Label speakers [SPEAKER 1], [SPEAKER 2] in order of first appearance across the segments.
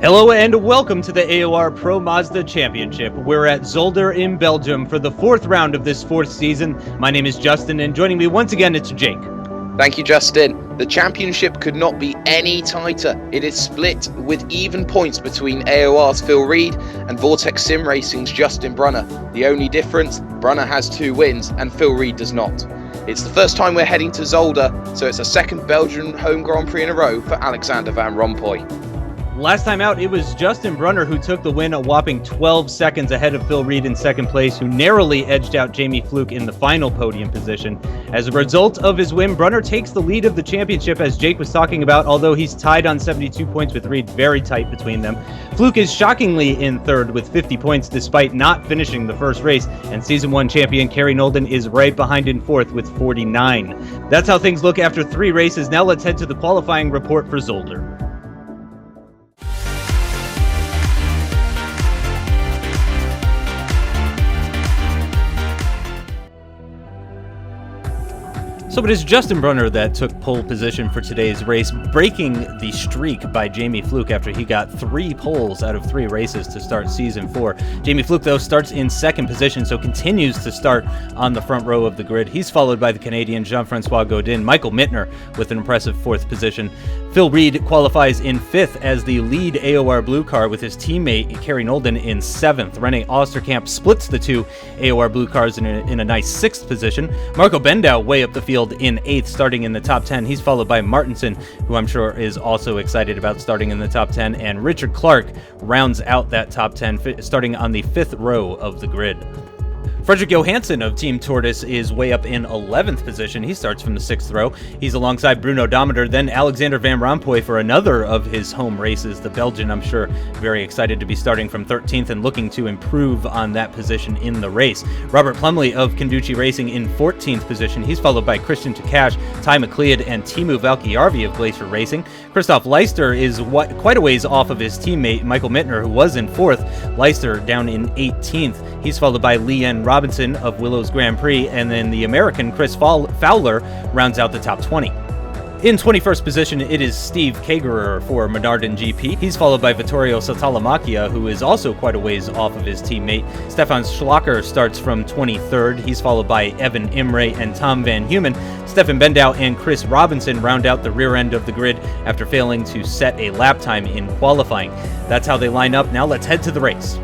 [SPEAKER 1] Hello and welcome to the AOR Pro Mazda Championship. We're at Zolder in Belgium for the fourth round of this fourth season. My name is Justin, and joining me once again, it's Jake.
[SPEAKER 2] Thank you, Justin. The championship could not be any tighter. It is split with even points between AOR's Phil Reed and Vortex Sim Racing's Justin Brunner. The only difference, Brunner has 2 wins and Phil Reed does not. It's the first time we're heading to Zolder, so it's a second Belgian home Grand Prix in a row for Alexander Van Rompuy.
[SPEAKER 1] Last time out, it was Justin Brunner who took the win, a whopping 12 seconds ahead of Phil Reed in second place, who narrowly edged out Jamie Fluke in the final podium position. As a result of his win, Brunner takes the lead of the championship, as Jake was talking about, although he's tied on 72 points with Reed, very tight between them. Fluke is shockingly in third with 50 points despite not finishing the first race, and Season 1 champion Kerry Knowlden is right behind in fourth with 49. That's how things look after 3 races. Now let's head to the qualifying report for Zolder. So it is Justin Brunner that took pole position for today's race, breaking the streak by Jamie Fluke after he got 3 poles out of 3 races to start Season 4. Jamie Fluke, though, starts in second position, so continues to start on the front row of the grid. He's followed by the Canadian Jean-Francois Gaudin, Michael Mittner with an impressive 4th position. Phil Reed qualifies in 5th as the lead AOR Blue car with his teammate Kerry Knowlden in 7th. René Osterkamp splits the 2 AOR Blue cars in a nice 6th position. Marco Bendow way up the field in 8th, starting in the top 10. He's followed by Martinsen, who I'm sure is also excited about starting in the top 10, and Richard Clark rounds out that top 10, starting on the 5th row of the grid. Frederick Johansson of Team Tortoise is way up in 11th position. He starts from the 6th row. He's alongside Bruno Dometer, then Alexander Van Rompuy for another of his home races. The Belgian, I'm sure, very excited to be starting from 13th and looking to improve on that position in the race. Robert Plumley of Conducci Racing in 14th position. He's followed by Christian Takash, Ty McLeod, and Teemu Valkeejarvi of Glacier Racing. Christoph Leister is quite a ways off of his teammate Michael Mittner, who was in 4th. Leister down in 18th. He's followed by Leanne Robinson of Willows Grand Prix, and then the American Chris Fowler rounds out the top 20. In 21st position, it is Steve Kagerer for Menarden GP. He's followed by Vittorio Satalamacchia, who is also quite a ways off of his teammate. Stefan Schlacker starts from 23rd. He's followed by Evan Imre and Tom Van Humen. Stefan Bendow and Chris Robinson round out the rear end of the grid after failing to set a lap time in qualifying. That's how they line up. Now let's head to the race.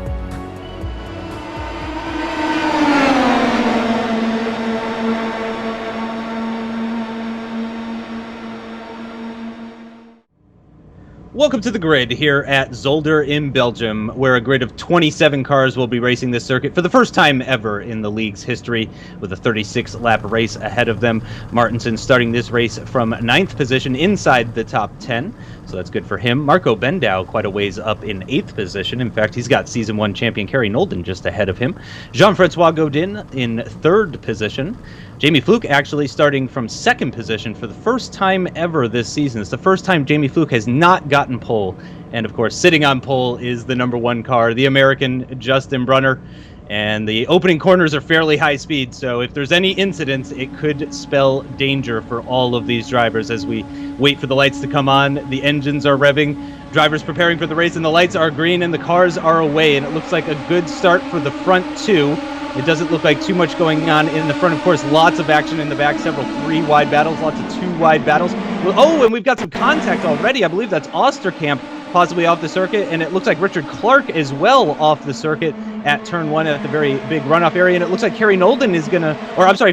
[SPEAKER 1] Welcome to the grid here at Zolder in Belgium, where a grid of 27 cars will be racing this circuit for the first time ever in the league's history, with a 36-lap race ahead of them. Martinsen starting this race from 9th position inside the top 10, so that's good for him. Marco Bendow quite a ways up in 8th position. In fact, he's got Season 1 champion Kerry Knowlden just ahead of him. Jean-Francois Gaudin in 3rd position. Jamie Fluke actually starting from 2nd position for the first time ever this season. It's the first time Jamie Fluke has not gotten pole. And of course, sitting on pole is the number 1 car, the American Justin Brunner. And the opening corners are fairly high speed, so if there's any incidents, it could spell danger for all of these drivers as we wait for the lights to come on. The engines are revving, drivers preparing for the race, and the lights are green and the cars are away. And it looks like a good start for the front 2. It doesn't look like too much going on in the front. Of course, lots of action in the back, several 3-wide battles, lots of 2-wide battles. Oh, and we've got some contact already. I believe that's Osterkamp possibly off the circuit, and it looks like Richard Clark as well off the circuit at turn 1 at the very big runoff area. And it looks like Kerry Knowlden is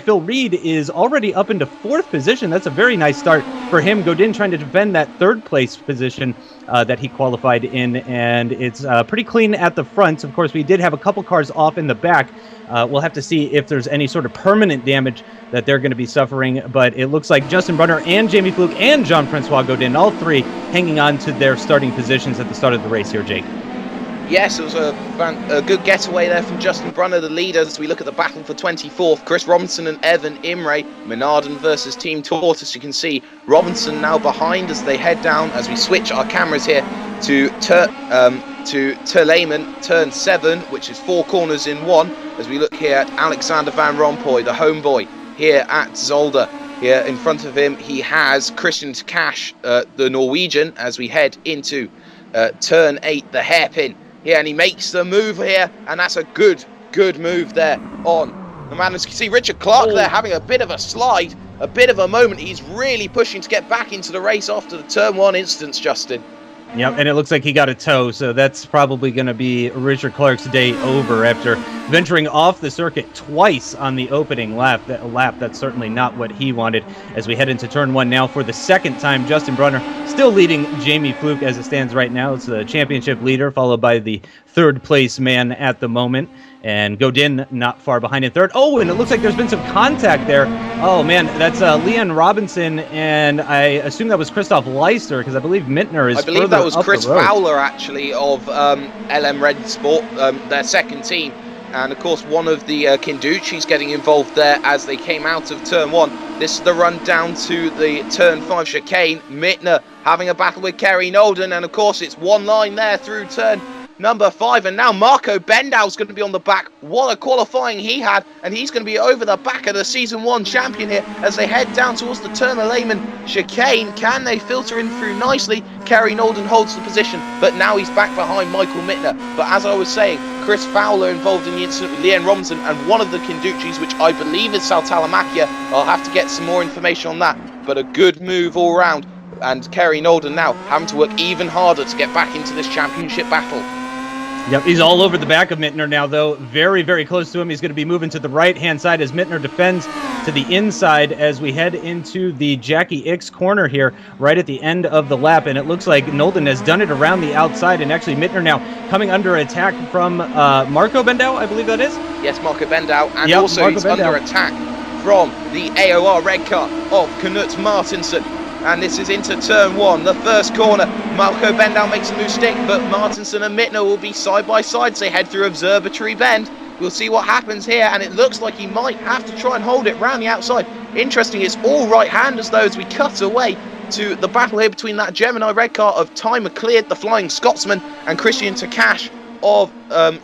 [SPEAKER 1] Phil Reed is already up into 4th position. That's a very nice start for him. Gaudin trying to defend that 3rd place position that he qualified in, and it's pretty clean at the front. Of course, we did have a couple cars off in the back. We'll have to see if there's any sort of permanent damage that they're going to be suffering, but it looks like Justin Brunner and Jamie Fluke and Jean-Francois Gaudin, all 3 hanging on to their starting positions at the start of the race here, Jake.
[SPEAKER 2] Yes, it was a good getaway there from Justin Brunner, the leader, as we look at the battle for 24th. Chris Robinson and Evan Imre, Menarden versus Team Tortoise. You can see Robinson now behind as they head down, as we switch our cameras here to Terleyman, turn 7, which is 4 corners in 1, as we look here at Alexander Van Rompuy, the homeboy, here at Zolder. Here in front of him, he has Christian Cash, the Norwegian, as we head into turn 8, the hairpin. Here, and he makes the move here, and that's a good move there on the man. As you can see, Richard Clark there having a bit of a slide, a bit of a moment. He's really pushing to get back into the race after the turn 1 instance, Justin.
[SPEAKER 1] Yep, and it looks like he got a tow, so that's probably going to be Richard Clark's day over after venturing off the circuit twice on the opening lap. That's certainly not what he wanted. As we head into turn 1 now for the second time, Justin Brunner still leading Jamie Fluke as it stands right now. It's the championship leader, followed by the third place man at the moment. And Godin not far behind in third. Oh, and it looks like there's been some contact there. Oh, man, that's Leon Robinson, and I assume that was Christoph Leister, because I believe Mittner is
[SPEAKER 2] I believe
[SPEAKER 1] further
[SPEAKER 2] that was
[SPEAKER 1] up
[SPEAKER 2] Chris
[SPEAKER 1] the road.
[SPEAKER 2] Fowler, actually, of LM Red Sport, their second team. And, of course, one of the Kinduchis getting involved there as they came out of turn 1. This is the run down to the turn 5 chicane. Mittner having a battle with Kerry Knowlden, and, of course, it's one line there through turn number 5, and now Marco Bendau's going to be on the back. What a qualifying he had, and he's going to be over the back of the Season 1 champion here as they head down towards the Turner Lehman chicane. Can they filter in through nicely? Kerry Knowlden holds the position, but now he's back behind Michael Mittner. But as I was saying, Chris Fowler involved in the incident with Leon Robinson and one of the Kinduchis, which I believe is Saltalamakia. I'll have to get some more information on that, but a good move all round. And Kerry Knowlden now having to work even harder to get back into this championship battle.
[SPEAKER 1] Yep, he's all over the back of Mittner now, though. Very, very close to him. He's going to be moving to the right-hand side as Mittner defends to the inside as we head into the Jackie Ix corner here, right at the end of the lap. And it looks like Knowlden has done it around the outside, and actually Mittner now coming under attack from Marco Bendau, I believe that is?
[SPEAKER 2] Yes, Marco Bendau, and
[SPEAKER 1] yep,
[SPEAKER 2] also
[SPEAKER 1] Marco
[SPEAKER 2] he's
[SPEAKER 1] Bendau.
[SPEAKER 2] under attack from the AOR red car of Knut Martinsen. And this is into turn 1, the first corner. Marco Bendau makes a mistake, but Martinsen and Mittner will be side by side as they head through Observatory Bend. We'll see what happens here, and it looks like he might have to try and hold it round the outside. Interesting, it's all right-handers though as we cut away to the battle here between that Gemini red car of Ty McLeod, the Flying Scotsman, and Christian Takash of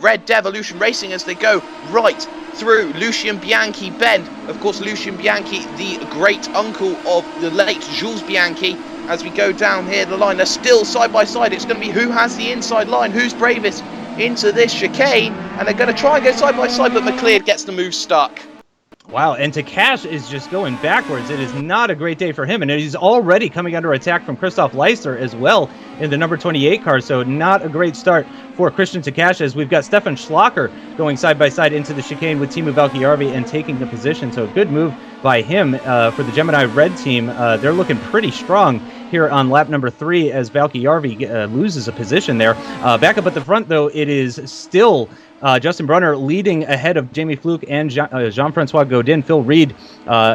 [SPEAKER 2] Red Devolution Racing as they go right through Lucien Bianchi Bend. Of course, Lucien Bianchi, the great uncle of the late Jules Bianchi. As we go down here the line, they're still side by side. It's going to be who has the inside line, who's bravest into this chicane, and they're going to try and go side by side, but McLeod gets the move stuck.
[SPEAKER 1] Wow, and Takash is just going backwards. It is not a great day for him, and he's already coming under attack from Christoph Leister as well in the number 28 car, so not a great start for Christian Takash as we've got Stefan Schlacker going side by side into the chicane with Teemu Valkeejarvi and taking the position, so a good move by him for the Gemini Red team. They're looking pretty strong here on lap number 3 as Valkeejarvi loses a position there. Back up at the front, though, it is still Justin Brunner leading ahead of Jamie Fluke and Jean-Francois Godin. Phil Reed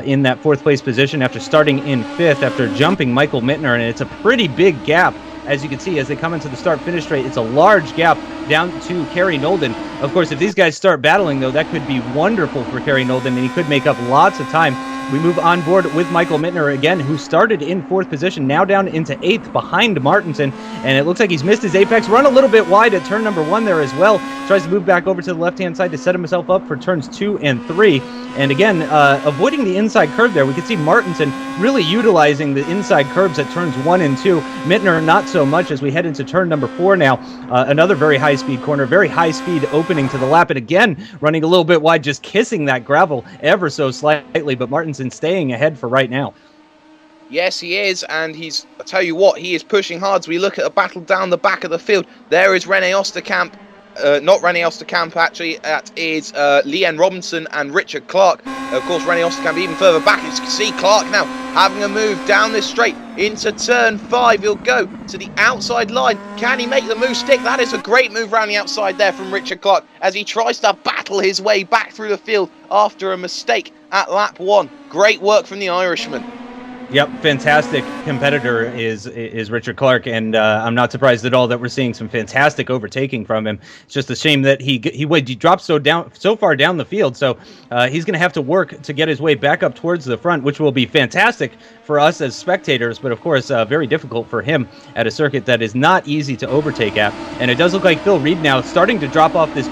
[SPEAKER 1] in that 4th place position after starting in 5th after jumping Michael Mittner, and it's a pretty big gap. As you can see, as they come into the start-finish straight, it's a large gap down to Kerry Knowlden. Of course, if these guys start battling, though, that could be wonderful for Kerry Knowlden, and he could make up lots of time. We move on board with Michael Mittner again, who started in 4th position, now down into 8th behind Martinsen, and it looks like he's missed his apex. Run a little bit wide at turn number 1 there as well. Tries to move back over to the left-hand side to set himself up for turns 2 and 3. And again, avoiding the inside curve there. We can see Martinsen really utilizing the inside curbs at turns 1 and 2. Mittner not so much as we head into turn number 4 now. Another very high-speed corner, very high-speed opening to the lap. And again, running a little bit wide, just kissing that gravel ever so slightly. But Martinsen staying ahead for right now.
[SPEAKER 2] Yes, he is, and I tell you what, he is pushing hard. As we look at a battle down the back of the field, there is Rene Osterkamp. Not Rene Osterkamp, actually. That is Leanne Robinson and Richard Clark. Of course, Rene Osterkamp even further back. As you can see, Clark now having a move down this straight into turn 5. He'll go to the outside line. Can he make the move stick? That is a great move around the outside there from Richard Clark as he tries to battle his way back through the field after a mistake at lap 1. Great work from the Irishman.
[SPEAKER 1] Yep, fantastic competitor is Richard Clark, and I'm not surprised at all that we're seeing some fantastic overtaking from him. It's just a shame that he dropped so far down the field, so he's going to have to work to get his way back up towards the front, which will be fantastic for us as spectators, but of course very difficult for him at a circuit that is not easy to overtake at. And it does look like Phil Reed now starting to drop off this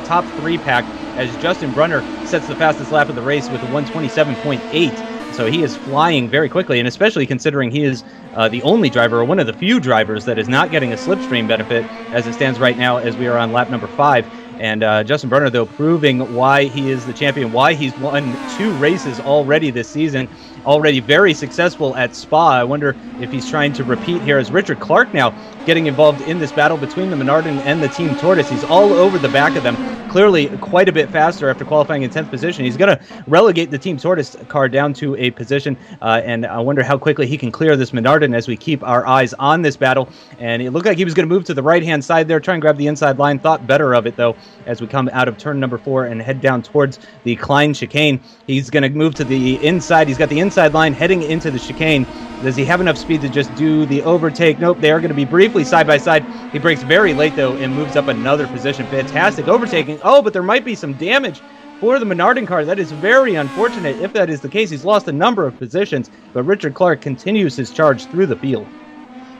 [SPEAKER 1] top 3 pack as Justin Brunner sets the fastest lap of the race with a 127.8. So he is flying very quickly, and especially considering he is the only driver, or one of the few drivers, that is not getting a slipstream benefit as it stands right now, as we are on lap number 5. And Justin Brunner, though, proving why he is the champion, why he's won 2 races already this season, already very successful at Spa. I wonder if he's trying to repeat here, as Richard Clark now getting involved in this battle between the Menardin and the Team Tortoise. He's all over the back of them, clearly quite a bit faster after qualifying in 10th position. He's going to relegate the Team Tortoise car down to a position, and I wonder how quickly he can clear this Menardin as we keep our eyes on this battle. And it looked like he was going to move to the right-hand side there, try and grab the inside line. Thought better of it, though, as we come out of turn number 4 and head down towards the Klein chicane. He's going to move to the inside. He's got the inside line heading into the chicane. Does he have enough speed to just do the overtake? Nope, they are going to be briefly side by side. He brakes very late, though, and moves up another position. Fantastic overtaking. Oh, but there might be some damage for the Menardin car. That is very unfortunate. If that is the case, he's lost a number of positions, but Richard Clark continues his charge through the field.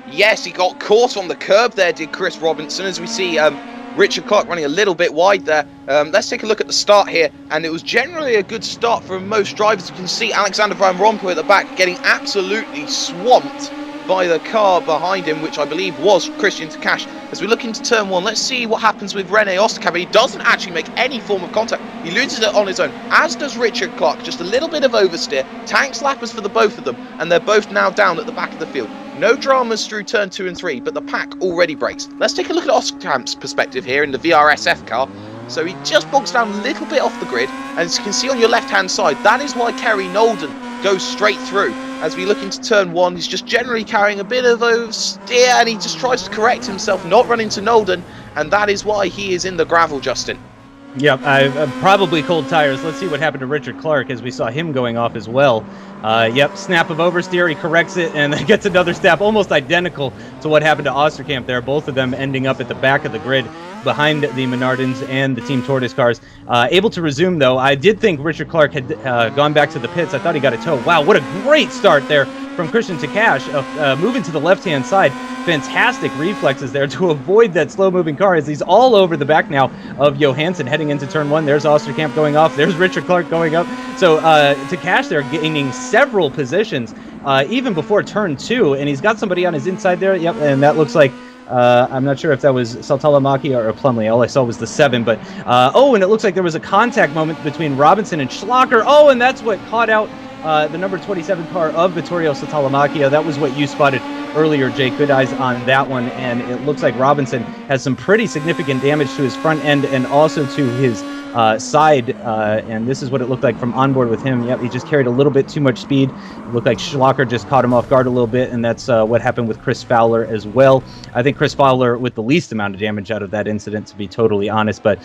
[SPEAKER 2] Yes, he got caught on the curb there, did Chris Robinson, as we see Richard Clark running a little bit wide there. Let's take a look at the start here, and it was generally a good start for most drivers. You can see Alexander Van Rompuy at the back getting absolutely swamped by the car behind him, which I believe was Christian Takash. As we look into turn 1, let's see what happens with Rene Osterkamp. He doesn't actually make any form of contact. He loses it on his own, as does Richard Clark. Just a little bit of oversteer. Tanks lappers for the both of them, and they're both now down at the back of the field. No dramas through turn 2 and 3, but the pack already breaks. Let's take a look at Osterkamp's perspective here in the VRSF car. So he just bogs down a little bit off the grid, and as you can see on your left-hand side, that is why Kerry Knowlden goes straight through. As we look into turn 1, he's just generally carrying a bit of oversteer, and he just tries to correct himself, not run into Knowlden, and that is why he is in the gravel, Justin.
[SPEAKER 1] Yep, probably cold tires. Let's see what happened to Richard Clark, as we saw him going off as well. Yep, snap of oversteer, he corrects it, and then gets another snap, almost identical to what happened to Osterkamp there, both of them ending up at the back of the grid behind the Menardins and the Team Tortoise cars. Able to resume, though. I did think Richard Clark had gone back to the pits. I thought he got a tow. Wow, what a great start there from Christian Takash, moving to the left-hand side. Fantastic reflexes there to avoid that slow-moving car, as he's all over the back now of Johansson heading into turn 1. There's Osterkamp going off. There's Richard Clark going up. So Takash there gaining several positions even before turn 2, and he's got somebody on his inside there. Yep, and that looks like I'm not sure if that was Saltalamaki or Plumley. All I saw was the 7, but and it looks like there was a contact moment between Robinson and Schlacher. Oh, and that's what caught out the number 27 car of Vittorio Saltalamacchia. That was what you spotted earlier, Jake. Good eyes on that one, and it looks like Robinson has some pretty significant damage to his front end and also to his side, and this is what it looked like from onboard with him. Yep, he just carried a little bit too much speed. It looked like Schlacher just caught him off guard a little bit, and that's what happened with Chris Fowler as well. I think Chris Fowler with the least amount of damage out of that incident, to be totally honest, but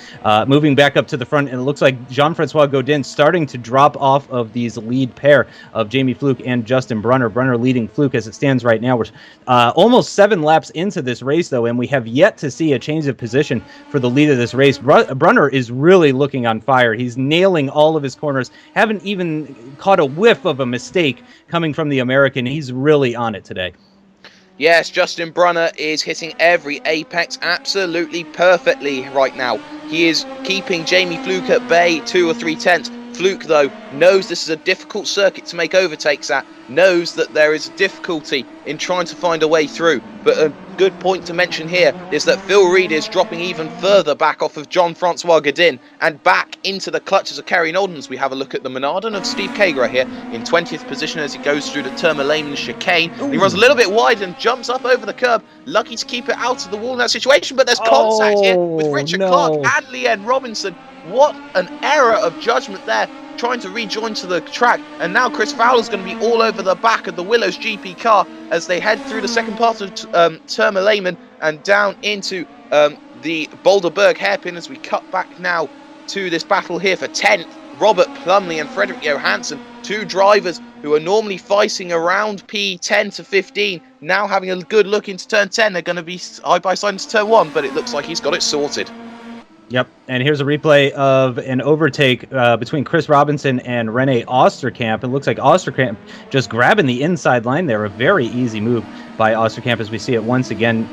[SPEAKER 1] moving back up to the front, and it looks like Jean-Francois Godin starting to drop off of these lead pair of Jamie Fluke and Justin Brunner. Brunner leading Fluke as it stands right now. We're almost 7 laps into this race, though, and we have yet to see a change of position for the lead of this race. Brunner is really looking on fire. He's nailing all of his corners. Haven't even caught a whiff of a mistake coming from the American. He's really on it today.
[SPEAKER 2] Yes, Justin Brunner is hitting every apex absolutely perfectly right now. He is keeping Jamie Fluke at bay 2 or 3 tenths. Fluke, though, knows this is a difficult circuit to make overtakes at, knows that there is difficulty in trying to find a way through. But a good point to mention here is that Phil Reed is dropping even further back off of Jean-Francois Godin and back into the clutches of Kerry Knowlden. As we have a look at the Menardin of Steve Kager here in 20th position as he goes through the Tourmaline chicane. He runs a little bit wide and jumps up over the curb, lucky to keep it out of the wall in that situation, but there's contact here with Richard Clark and Leanne Robinson. What an error of judgment there, trying to rejoin to the track, and now Chris Fowler's going to be all over the back of the Willows GP car as they head through the second part of Tourmaline and down into the Boulderberg hairpin as we cut back now to this battle here for 10th. Robert Plumley and Frederick Johansson, 2 drivers who are normally fighting around P10 to 15, now having a good look into turn 10. They're going to be side by side into turn 1, but it looks like he's got it sorted.
[SPEAKER 1] Yep, And here's a replay of an overtake between Chris Robinson and Rene Osterkamp. It looks like Osterkamp just grabbing the inside line there. A very easy move by Osterkamp as we see it once again.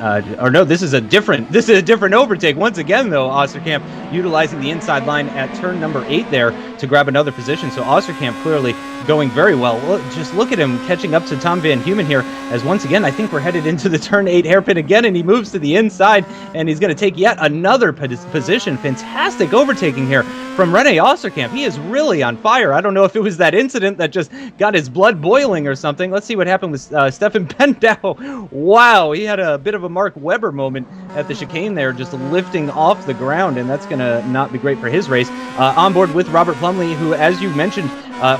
[SPEAKER 1] This is a different overtake. Once again, though, Osterkamp utilizing the inside line at turn number 8 there to grab another position. So Osterkamp clearly going very well. Just look at him catching up to Tom Van Humen here, as once again, I think we're headed into the turn 8 hairpin again, and he moves to the inside, and he's going to take yet another position. Fantastic overtaking here from Rene Osterkamp. He is really on fire. I don't know if it was that incident that just got his blood boiling or something. Let's see what happened with Stefan Bendow. Wow, he had a bit of a Mark Webber moment at the chicane there, just lifting off the ground, and that's going to not be great for his race. On board with Robert Plumley, who, as you mentioned,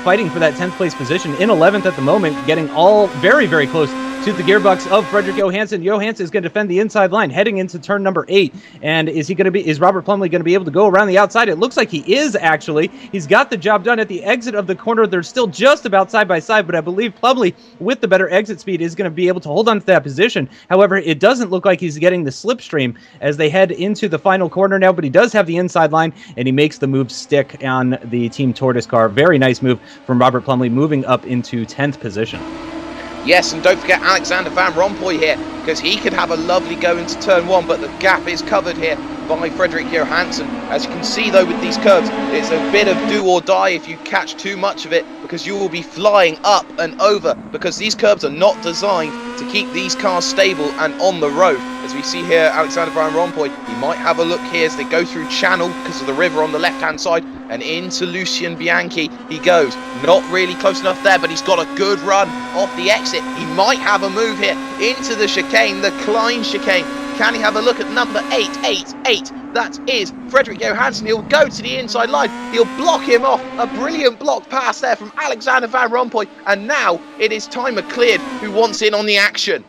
[SPEAKER 1] fighting for that 10th place position in 11th at the moment, getting all very, very close to the gearbox of Frederick Johansson. Johansson is going to defend the inside line heading into turn number 8. And is Robert Plumley going to be able to go around the outside? It looks like he is, actually. He's got the job done at the exit of the corner. They're still just about side by side, but I believe Plumley, with the better exit speed, is going to be able to hold on to that position. However, it doesn't look like he's getting the slipstream as they head into the final corner now, but he does have the inside line, and he makes the move stick on the Team Tortoise car. Very nice move from Robert Plumley, moving up into 10th position.
[SPEAKER 2] Yes, and don't forget Alexander Van Rompuy here, because he could have a lovely go into turn 1, but the gap is covered here by Frederick Johansson. As you can see, though, with these curves, it's a bit of do or die if you catch too much of it, because you will be flying up and over, because these curves are not designed to keep these cars stable and on the road. As we see here, Alexander Van Rompuy, he might have a look here as they go through Channel because of the river on the left-hand side, and into Lucien Bianchi he goes. Not really close enough there, but he's got a good run off the exit. He might have a move here into the chicane, the Klein chicane. Can he have a look at number 888? That is Frederick Johansson. He'll go to the inside line. He'll block him off. A brilliant block pass there from Alexander Van Rompuy. And now it is Timer Cleared who wants in on the action.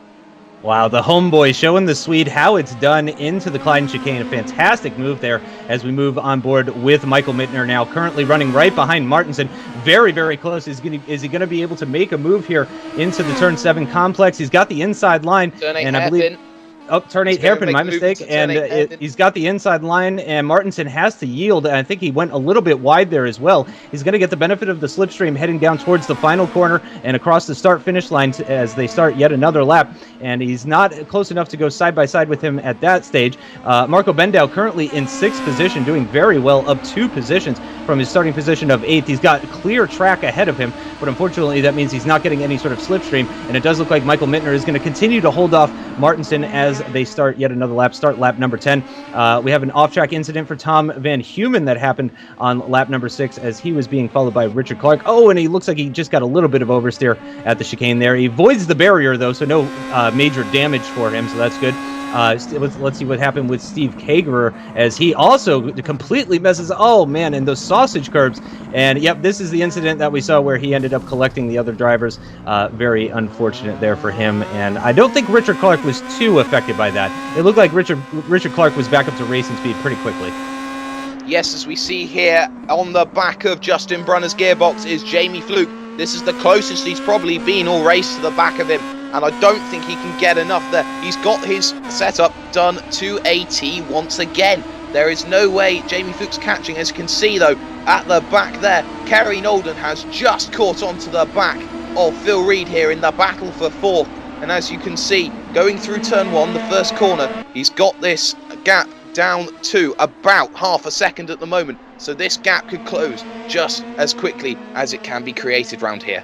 [SPEAKER 1] Wow, the homeboy showing the Swede how it's done into the Klein chicane. A fantastic move there as we move on board with Michael Mittner now, currently running right behind Martinsen. Very, very close. Is he going to be able to make a move here into the turn 7 complex? He's got the inside line, and I believe... Oh, turn 8 hairpin, my mistake. And he's got the inside line, and Martinsen has to yield. And I think he went a little bit wide there as well. He's going to get the benefit of the slipstream heading down towards the final corner and across the start-finish line as they start yet another lap. And he's not close enough to go side by side with him at that stage. Marco Bendow currently in 6th position, doing very well, up 2 positions from his starting position of 8th. He's got clear track ahead of him, but unfortunately that means he's not getting any sort of slipstream. And it does look like Michael Mittner is going to continue to hold off Martinsen as they start yet another lap, start lap number 10. We have an off-track incident for Tom Van Humen that happened on lap number 6 as he was being followed by Richard Clark. Oh, and he looks like he just got a little bit of oversteer at the chicane there. He avoids the barrier, though, so no major damage for him, so that's good. Let's see what happened with Steve Kagerer as he also completely messes. Oh man, and those sausage curbs. And yep, this is the incident that we saw where he ended up collecting the other drivers. Very unfortunate there for him. And I don't think Richard Clark was too affected by that. It looked like Richard Clark was back up to racing speed pretty quickly.
[SPEAKER 2] Yes, as we see here on the back of Justin Brunner's gearbox is Jamie Fluke. This is the closest he's probably been all race to the back of him, and I don't think he can get enough there. He's got his setup done to a T once again. There is no way Jamie Fluke's catching. As you can see, though, at the back there, Kerry Knowlden has just caught onto the back of Phil Reed here in the battle for 4th. And as you can see, going through turn 1, the first corner, he's got this gap down to about half a second at the moment. So this gap could close just as quickly as it can be created round here.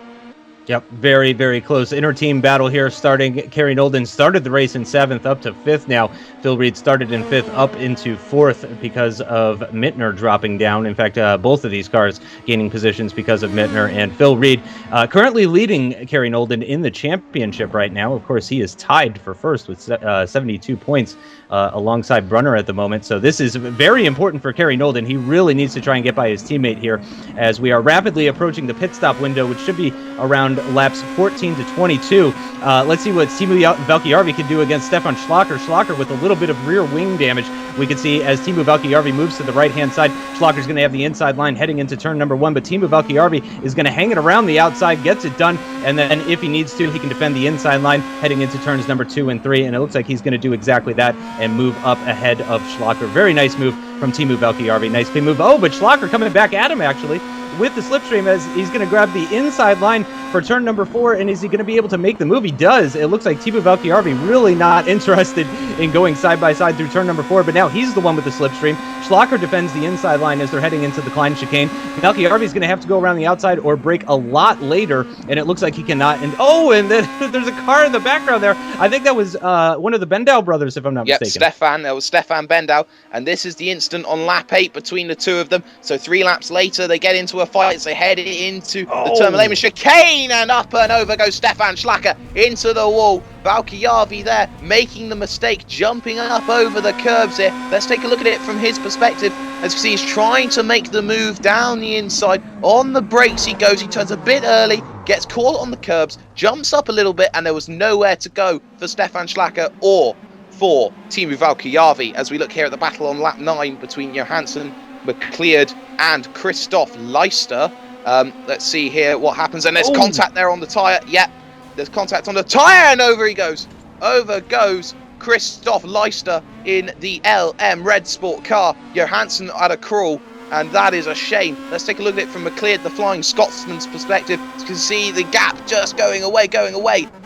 [SPEAKER 1] Yep, very, very close inter-team battle here starting. Kerry Knowlden started the race in 7th up to 5th now. Phil Reed started in 5th up into 4th because of Mittner dropping down. In fact, both of these cars gaining positions because of Mittner and Phil Reed. Currently leading Kerry Knowlden in the championship right now. Of course, he is tied for first with 72 points alongside Brunner at the moment. So this is very important for Kerry Knowlden. He really needs to try and get by his teammate here as we are rapidly approaching the pit stop window, which should be around laps 14 to 22. Let's see what Teemu Valkeejarvi can do against Stefan Schlacker. Schlacker with a little bit of rear wing damage. We can see as Teemu Valkeejarvi moves to the right-hand side, Schlacker's going to have the inside line heading into turn number 1, but Teemu Valkeejarvi is going to hang it around the outside, gets it done, and then if he needs to, he can defend the inside line heading into turns number 2 and 3, and it looks like he's going to do exactly that and move up ahead of Schlacker. Very nice move from Teemu Valkeejarvi. Nice clean move. Oh, but Schlacher coming back at him, actually, with the slipstream, as he's going to grab the inside line for turn number 4. And is he going to be able to make the move? He does. It looks like Teemu Valkeejarvi really not interested in going side by side through turn number 4, but now he's the one with the slipstream. Schlacher defends the inside line as they're heading into the Klein chicane. Valkeejarvi is going to have to go around the outside or brake a lot later, and it looks like he cannot. And and then there's a car in the background there. I think that was one of the Bendau brothers, if I'm not mistaken.
[SPEAKER 2] Stefan. That was Stefan Bendau, and this is the instant on lap 8 between the two of them. So 3 laps later, they get into a fight. They head into the Termination chicane, and up and over goes Stefan Schlacher into the wall. Valkeejarvi there making the mistake, jumping up over the curbs here. Let's take a look at it from his perspective. As you see, he's trying to make the move down the inside. On the brakes he goes. He turns a bit early, gets caught on the curbs, jumps up a little bit, and there was nowhere to go for Stefan Schlacher or for Teemu Valkeejarvi. As we look here at the battle on lap 9 between Johansson, McLeod, and Christoph Leister. Let's see here what happens. And there's contact there on the tyre. Yep, there's contact on the tyre, and over he goes. Over goes Christoph Leister in the LM Red Sport car. Johansson at a crawl, and that is a shame. Let's take a look at it from McLeod, the Flying Scotsman's perspective. You can see the gap just going away,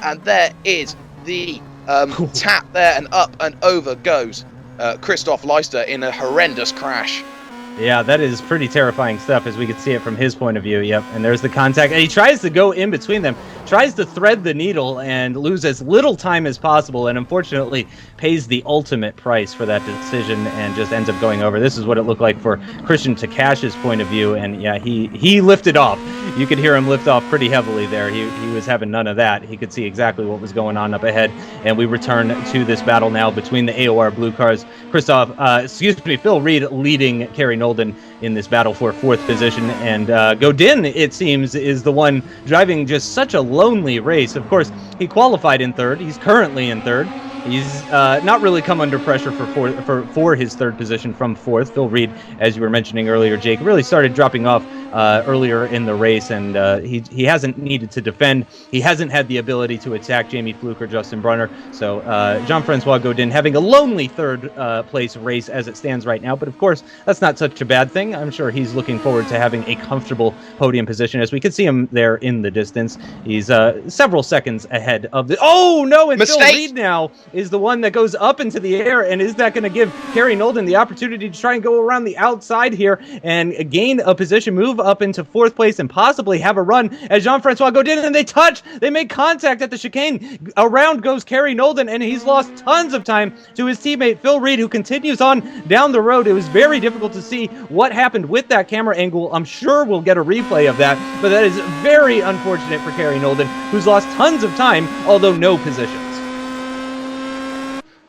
[SPEAKER 2] and there is the tap there, and up and over goes Christoph Leister in a horrendous crash.
[SPEAKER 1] Yeah, that is pretty terrifying stuff, as we can see it from his point of view. Yep, and there's the contact. And he tries to go in between them, tries to thread the needle and lose as little time as possible, and unfortunately pays the ultimate price for that decision and just ends up going over. This is what it looked like for Christian Takash's point of view, and yeah, he lifted off. You could hear him lift off pretty heavily there. He was having none of that. He could see exactly what was going on up ahead, and we return to this battle now between the AOR blue cars. Phil Reed leading Kerry Knowlden in this battle for 4th position, and Godin, it seems, is the one driving just such a lonely race. Of course, he qualified in 3rd. He's currently in 3rd. He's not really come under pressure for his 3rd position from 4th. Phil Reed, as you were mentioning earlier, Jake, really started dropping off earlier in the race, and he hasn't needed to defend. He hasn't had the ability to attack Jamie Fluke or Justin Brunner. So Jean-Francois Godin having a lonely 3rd place race as it stands right now. But of course, that's not such a bad thing. I'm sure he's looking forward to having a comfortable podium position, as we can see him there in the distance. He's several seconds ahead of the... Oh, no, and
[SPEAKER 2] Mistake.
[SPEAKER 1] Phil Reed now is the one that goes up into the air, and is that going to give Kerry Knowlden the opportunity to try and go around the outside here and gain a position, move up into 4th place, and possibly have a run as Jean-Francois Godin, and they make contact at the chicane. Around goes Kerry Knowlden, and he's lost tons of time to his teammate Phil Reed, who continues on down the road. It was very difficult to see what happened with that camera angle. I'm sure we'll get a replay of that, but that is very unfortunate for Kerry Knowlden, who's lost tons of time, although no positions.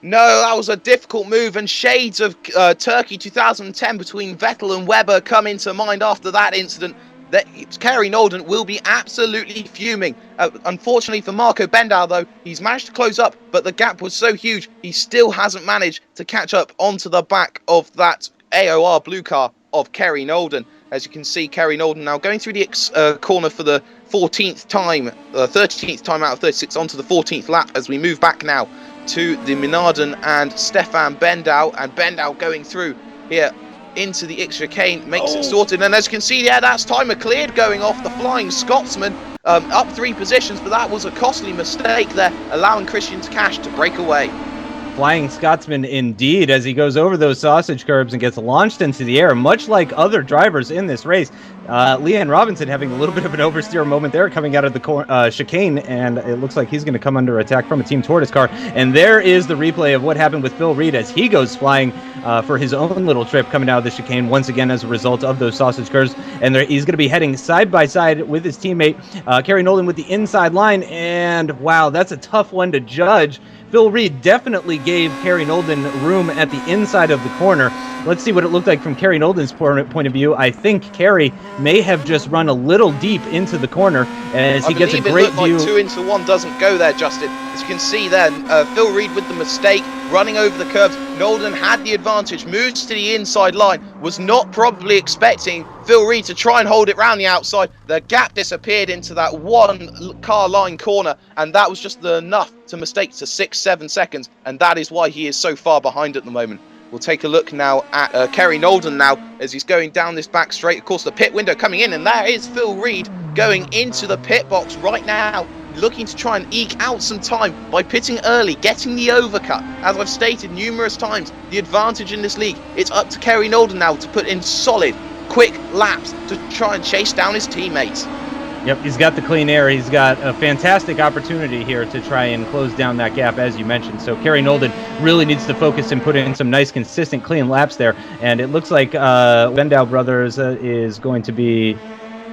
[SPEAKER 2] No, that was a difficult move, and shades of Turkey 2010 between Vettel and Webber come into mind after that incident. That Kerry Knowlden will be absolutely fuming. Unfortunately for Marco Bendau, though, he's managed to close up, but the gap was so huge, he still hasn't managed to catch up onto the back of that AOR blue car of Kerry Knowlden. As you can see, Kerry Knowlden now going through the corner for the 14th time, 13th time out of 36 onto the 14th lap, as we move back now to the Minarden and Stefan Bendau, and Bendau going through here into the chicane, makes it sorted, and as you can see, yeah, that's time cleared going off the Flying Scotsman, up 3 positions, but that was a costly mistake there, allowing Christian Takash to break away.
[SPEAKER 1] Flying Scotsman indeed, as he goes over those sausage curbs and gets launched into the air, much like other drivers in this race. Leanne Robinson having a little bit of an oversteer moment there coming out of the chicane, and it looks like he's going to come under attack from a Team Tortoise car. And there is the replay of what happened with Phil Reed as he goes flying for his own little trip coming out of the chicane once again as a result of those sausage curves. And he's going to be heading side by side with his teammate, Kerry Knowlden, with the inside line. And wow, that's a tough one to judge. Phil Reed definitely gave Kerry Knowlden room at the inside of the corner. Let's see what it looked like from Kerry Knowlden's point of view. I think Kerry may have just run a little deep into the corner as he gets a great view.
[SPEAKER 2] Like 2 into 1 doesn't go there, Justin. As you can see there, Phil Reed with the mistake, running over the curbs. Knowlden had the advantage, moves to the inside line, was not probably expecting Phil Reed to try and hold it round the outside. The gap disappeared into that 1 car line corner, and that was just enough to mistake to 6-7 seconds, and that is why he is so far behind at the moment. We'll take a look now at Kerry Knowlden now as he's going down this back straight. Of course, the pit window coming in, and there is Phil Reed going into the pit box right now, looking to try and eke out some time by pitting early, getting the overcut. As I've stated numerous times, the advantage in this league, it's up to Kerry Knowlden now to put in solid, quick laps to try and chase down his teammates.
[SPEAKER 1] Yep, he's got the clean air. He's got a fantastic opportunity here to try and close down that gap, as you mentioned. So Kerry Knowlden really needs to focus and put in some nice, consistent, clean laps there. And it looks like Bendow Brothers is going to be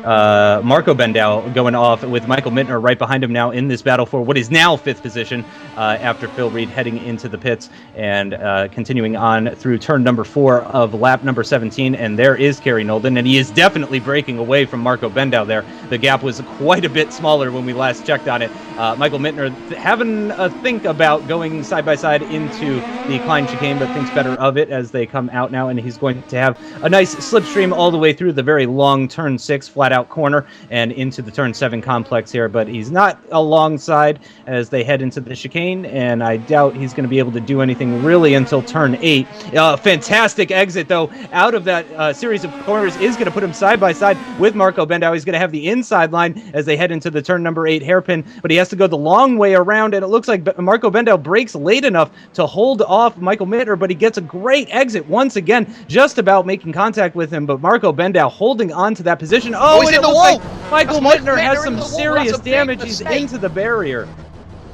[SPEAKER 1] Marco Bendow going off with Michael Mittner right behind him now in this battle for what is now 5th position after Phil Reed heading into the pits and continuing on through turn number 4 of lap number 17. And there is Kerry Knowlden, and he is definitely breaking away from Marco Bendow there. The gap was quite a bit smaller when we last checked on it. Michael Mittner having a think about going side by side into the Klein chicane, but thinks better of it as they come out now, and he's going to have a nice slipstream all the way through the very long turn 6 flat out corner and into the turn 7 complex here, but he's not alongside as they head into the chicane, and I doubt he's going to be able to do anything really until turn 8. Fantastic exit though out of that series of corners is going to put him side by side with Marco Bendow. He's going to have the inside line as they head into the turn number 8 hairpin, but he has to go the long way around, and it looks like Marco Bendow breaks late enough to hold off Michael Mittner, but he gets a great exit once again, just about making contact with him, but Marco Bendow holding on to that position. Oh,
[SPEAKER 2] he's
[SPEAKER 1] and
[SPEAKER 2] in
[SPEAKER 1] it
[SPEAKER 2] the
[SPEAKER 1] looks
[SPEAKER 2] wall.
[SPEAKER 1] like Michael Mittner has some serious damage. He's into the barrier.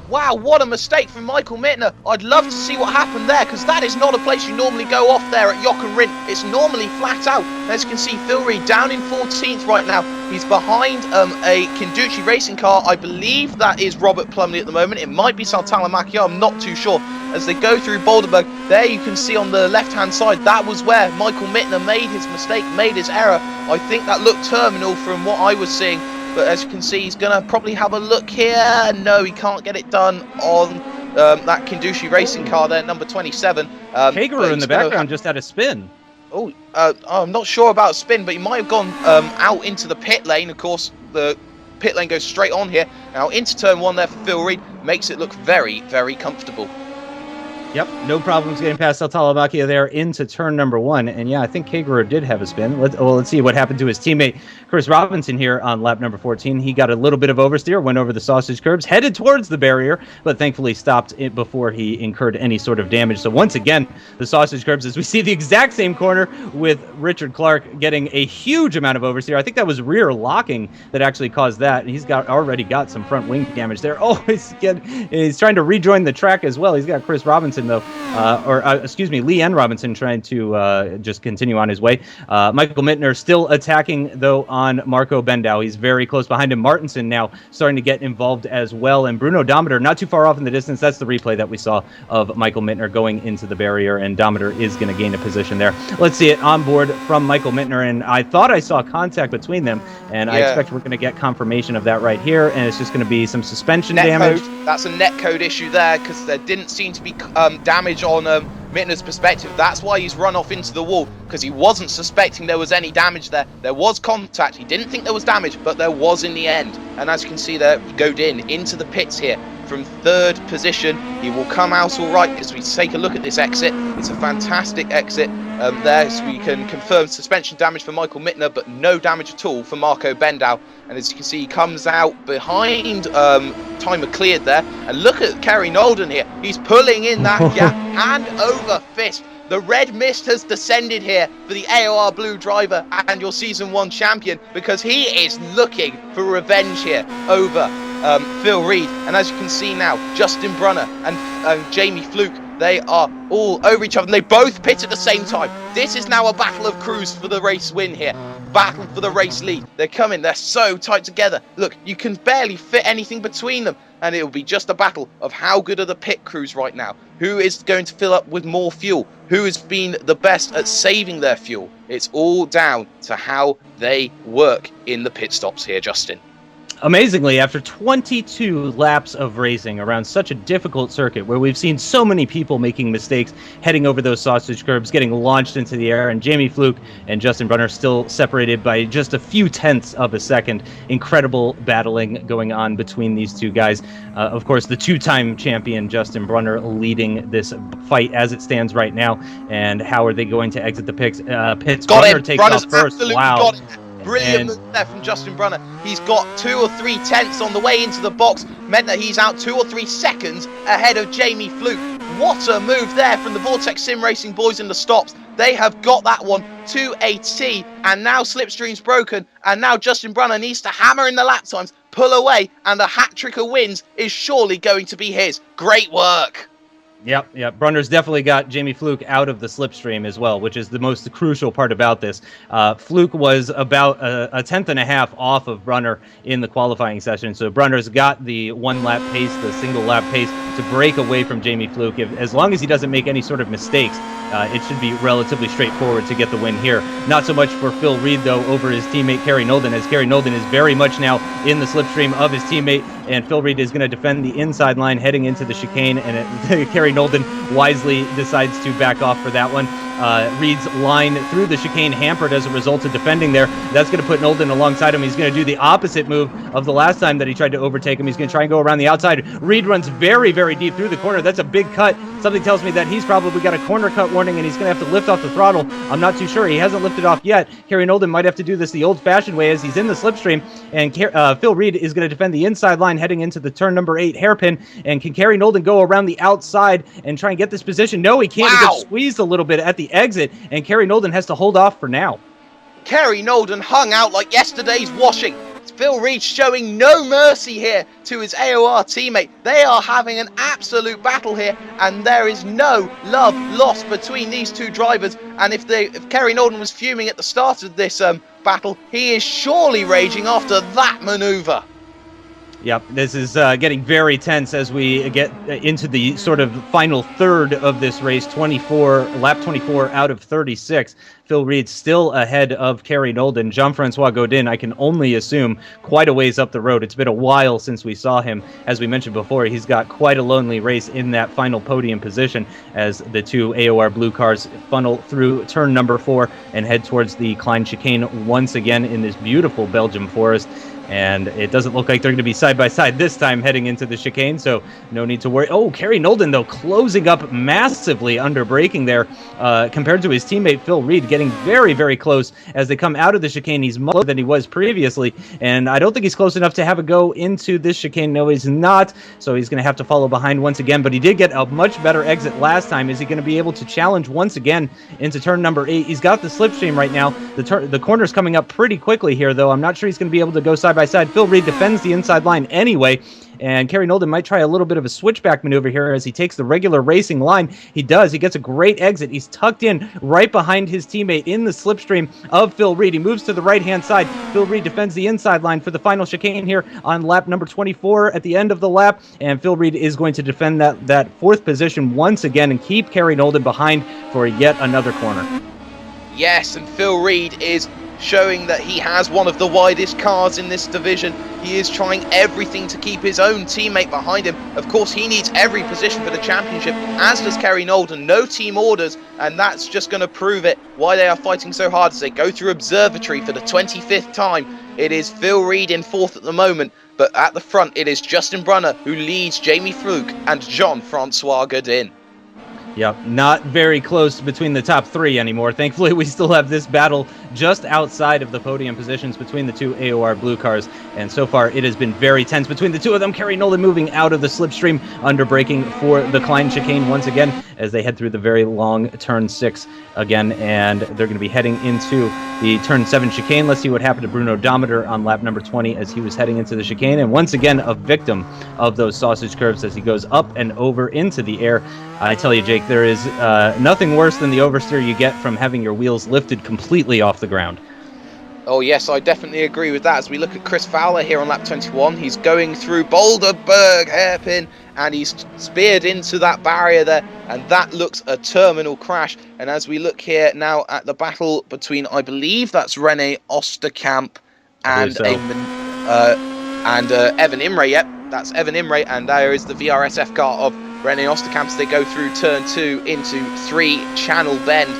[SPEAKER 2] Wow, what a mistake from Michael Mittner. I'd love to see what happened there, because that is not a place you normally go off there at Jochen Rindt. It's normally flat out. As you can see, Phil Reed down in 14th right now. He's behind a Kinducci racing car. I believe that is Robert Plumley at the moment. It might be Saltalamacchia, I'm not too sure. As they go through Boulderberg, there you can see on the left-hand side, that was where Michael Mittner made his mistake, made his error. I think that looked terminal from what I was seeing. But as you can see, he's going to probably have a look here. No, he can't get it done on that Kinducci racing car there, number 27.
[SPEAKER 1] Hageru in the background just had a spin.
[SPEAKER 2] I'm not sure about a spin, but he might have gone out into the pit lane. Of course, the pit lane goes straight on here. Now into turn 1 there for Phil Reed. Makes it look very, very comfortable.
[SPEAKER 1] Yep, no problems getting past Saltalamacchia there into turn number 1. And yeah, I think Hageru did have a spin. Let's see what happened to his teammate, Chris Robinson, here on lap number 14. He got a little bit of oversteer, went over the sausage curbs, headed towards the barrier, but thankfully stopped it before he incurred any sort of damage. So once again, the sausage curbs, as we see the exact same corner with Richard Clark getting a huge amount of oversteer. I think that was rear locking that actually caused that. And he's already got some front wing damage there. Oh, he's trying to rejoin the track as well. He's got Chris Robinson, though, Lee N. Robinson trying to just continue on his way. Michael Mittner still attacking, though, on Marco Bendow. He's very close behind him. Martinsen now starting to get involved as well. And Bruno Dometer not too far off in the distance. That's the replay that we saw of Michael Mittner going into the barrier, and Dometer is going to gain a position there. Let's see it on board from Michael Mittner, and I thought I saw contact between them, and I expect we're going to get confirmation of that right here, and it's just going to be some suspension damage.
[SPEAKER 2] That's a netcode issue there, because there didn't seem to be damage on Mittner's perspective. That's why he's run off into the wall, because he wasn't suspecting there was any damage there. There was contact. He didn't think there was damage, but there was in the end. And as you can see there, Godin into the pits here from 3rd position. He will come out all right as we take a look at this exit. It's a fantastic exit there, so we can confirm suspension damage for Michael Mittner, but no damage at all for Marco Bendow. And as you can see, he comes out behind timer cleared there. And look at Kerry Knowlden here. He's pulling in that gap hand over fist. The red mist has descended here for the AOR Blue driver and your Season 1 champion, because he is looking for revenge here over Phil Reed. And as you can see now, Justin Brunner and Jamie Fluke, they are all over each other, and they both pit at the same time. This is now a battle of crews for the race win here. Battle for the race lead. They're coming. They're so tight together. Look, you can barely fit anything between them, and it will be just a battle of how good are the pit crews right now. Who is going to fill up with more fuel? Who has been the best at saving their fuel? It's all down to how they work in the pit stops here, Justin.
[SPEAKER 1] Amazingly, after 22 laps of racing around such a difficult circuit where we've seen so many people making mistakes, heading over those sausage curbs, getting launched into the air, and Jamie Fluke and Justin Brunner still separated by just a few tenths of a second. Incredible battling going on between these two guys. Of course, the two-time champion Justin Brunner leading this fight as it stands right now. And how are they going to exit the pits? Brunner takes
[SPEAKER 2] Brunner's
[SPEAKER 1] off first. Wow.
[SPEAKER 2] Got it. Brilliant move there from Justin Brunner. He's got 2 or 3 tenths on the way into the box, meant that he's out 2 or 3 seconds ahead of Jamie Fluke. What a move there from the Vortex Sim Racing boys in the stops. They have got that one to a T, and now Slipstream's broken, and now Justin Brunner needs to hammer in the lap times, pull away, and the hat trick of wins is surely going to be his. Great work.
[SPEAKER 1] Yep. Brunner's definitely got Jamie Fluke out of the slipstream as well, which is the most crucial part about this. Fluke was about a tenth and a half off of Brunner in the qualifying session, so Brunner's got the one-lap pace, the single-lap pace, to break away from Jamie Fluke. As long as he doesn't make any sort of mistakes, it should be relatively straightforward to get the win here. Not so much for Phil Reed, though, over his teammate Kerry Knowlden, as Kerry Knowlden is very much now in the slipstream of his teammate, and Phil Reed is going to defend the inside line heading into the chicane, and Kerry Knowlden wisely decides to back off for that one. Reed's line through the chicane hampered as a result of defending there. That's going to put Knowlden alongside him. He's going to do the opposite move of the last time that he tried to overtake him. He's going to try and go around the outside. Reed runs very, very deep through the corner. That's a big cut. Something tells me that he's probably got a corner cut warning, and he's going to have to lift off the throttle. I'm not too sure. He hasn't lifted off yet. Kerry Knowlden might have to do this the old-fashioned way as he's in the slipstream, and Phil Reed is going to defend the inside line heading into the turn number 8 hairpin. And can Kerry Knowlden go around the outside and try and get this position? No, he can't. Wow. He gets squeezed a little bit at the exit, and Kerry Knowlden has to hold off for now.
[SPEAKER 2] Kerry Knowlden hung out like yesterday's washing. Phil Reed showing no mercy here to his AOR teammate. They are having an absolute battle here, and there is no love lost between these two drivers. And if Kerry Knowlden was fuming at the start of this battle, he is surely raging after that maneuver.
[SPEAKER 1] Yep, this is getting very tense as we get into the sort of final third of this race. Lap 24 out of 36. Phil Reed still ahead of Kerry Knowlden. Jean-Francois Godin, I can only assume, quite a ways up the road. It's been a while since we saw him. As we mentioned before, he's got quite a lonely race in that final podium position as the two AOR blue cars funnel through turn number 4 and head towards the Klein chicane once again in this beautiful Belgium forest. And it doesn't look like they're going to be side-by-side this time heading into the chicane, so no need to worry. Oh, Kerry Knowlden, though, closing up massively under braking there compared to his teammate Phil Reed, getting very, very close as they come out of the chicane. He's more than he was previously, and I don't think he's close enough to have a go into this chicane. No, he's not, so he's going to have to follow behind once again, but he did get a much better exit last time. Is he going to be able to challenge once again into turn number 8? He's got the slipstream right now. The corner's coming up pretty quickly here, though. I'm not sure he's going to be able to go side-by-side. Phil Reed defends the inside line anyway, and Kerry Knowlden might try a little bit of a switchback maneuver here as he takes the regular racing line. He does. He gets a great exit. He's tucked in right behind his teammate in the slipstream of Phil Reed. He moves to the right-hand side. Phil Reed defends the inside line for the final chicane here on lap number 24 at the end of the lap, and Phil Reed is going to defend that 4th position once again and keep Kerry Knowlden behind for yet another corner.
[SPEAKER 2] Yes, and Phil Reed is showing that he has one of the widest cars in this division. He is trying everything to keep his own teammate behind him. Of course, he needs every position for the championship, as does Kerry Knowlden. No team orders, and that's just going to prove it, why they are fighting so hard as they go through observatory for the 25th time. It is Phil Reed in 4th at the moment, but at the front it is Justin Brunner who leads Jamie Fluke and Jean-Francois Godin.
[SPEAKER 1] Yep, not very close between the top 3 anymore. Thankfully, we still have this battle just outside of the podium positions between the two AOR blue cars, and so far it has been very tense between the two of them. Kerry Knowlden moving out of the slipstream, under braking for the Klein chicane once again as they head through the very long turn 6 again, and they're going to be heading into the turn 7 chicane. Let's see what happened to Bruno Dometer on lap number 20 as he was heading into the chicane, and once again a victim of those sausage curves as he goes up and over into the air. I tell you, Jake, there is nothing worse than the oversteer you get from having your wheels lifted completely off the ground.
[SPEAKER 2] Oh yes, I definitely agree with that. As we look at Chris Fowler here on lap 21, he's going through Boulderberg hairpin, and he's speared into that barrier there, and that looks a terminal crash. And as we look here now at the battle between, I believe that's René Osterkamp and And Evan Imre, yep, that's Evan Imre, and there is the VRSF car of René Osterkamp as they go through turn 2 into 3-channel bend.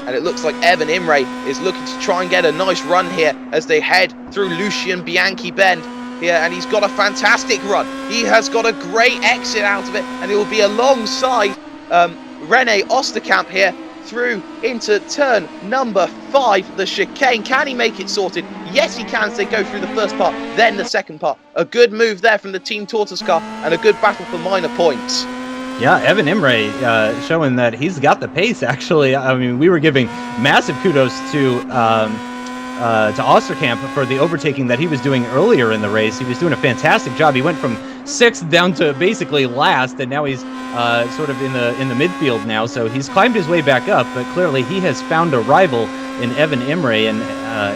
[SPEAKER 2] And it looks like Evan Imre is looking to try and get a nice run here as they head through Lucien Bianchi bend here, and he's got a fantastic run. He has got a great exit out of it, and it will be alongside René Osterkamp here through into turn number 5, the chicane. Can he make it sorted? Yes, he can, as they go through the first part, then the second part. A good move there from the Team Tortoise car, and a good battle for minor points.
[SPEAKER 1] Yeah, Evan Imre showing that he's got the pace, actually. I mean, we were giving massive kudos to Osterkamp for the overtaking that he was doing earlier in the race. He was doing a fantastic job. He went from 6th down to basically last, and now he's sort of in the midfield now. So he's climbed his way back up, but clearly he has found a rival in Evan Imre, and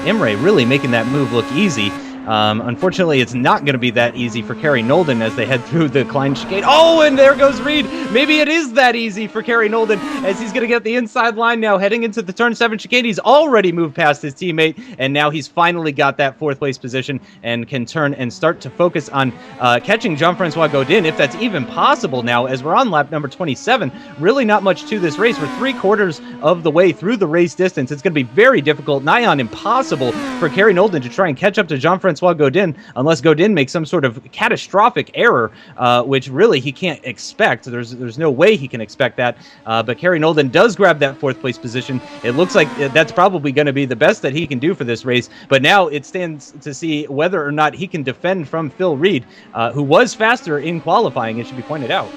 [SPEAKER 1] Imre really making that move look easy. Unfortunately, it's not going to be that easy for Kerry Knowlden as they head through the Klein chicane. Oh, and there goes Reed. Maybe it is that easy for Kerry Knowlden as he's going to get the inside line now heading into the turn 7 chicane. He's already moved past his teammate, and now he's finally got that 4th place position and can turn and start to focus on catching Jean-Francois Gaudin, if that's even possible now, as we're on lap number 27. Really not much to this race. We're 3/4 of the way through the race distance. It's going to be very difficult, nigh on impossible, for Kerry Knowlden to try and catch up to Jean-Francois Gaudin, unless Gaudin makes some sort of catastrophic error, which really he can't expect. There's no way he can expect that. But Kerry Knowlden does grab that 4th place position. It looks like that's probably going to be the best that he can do for this race. But now it stands to see whether or not he can defend from Phil Reed, who was faster in qualifying, it should be pointed out.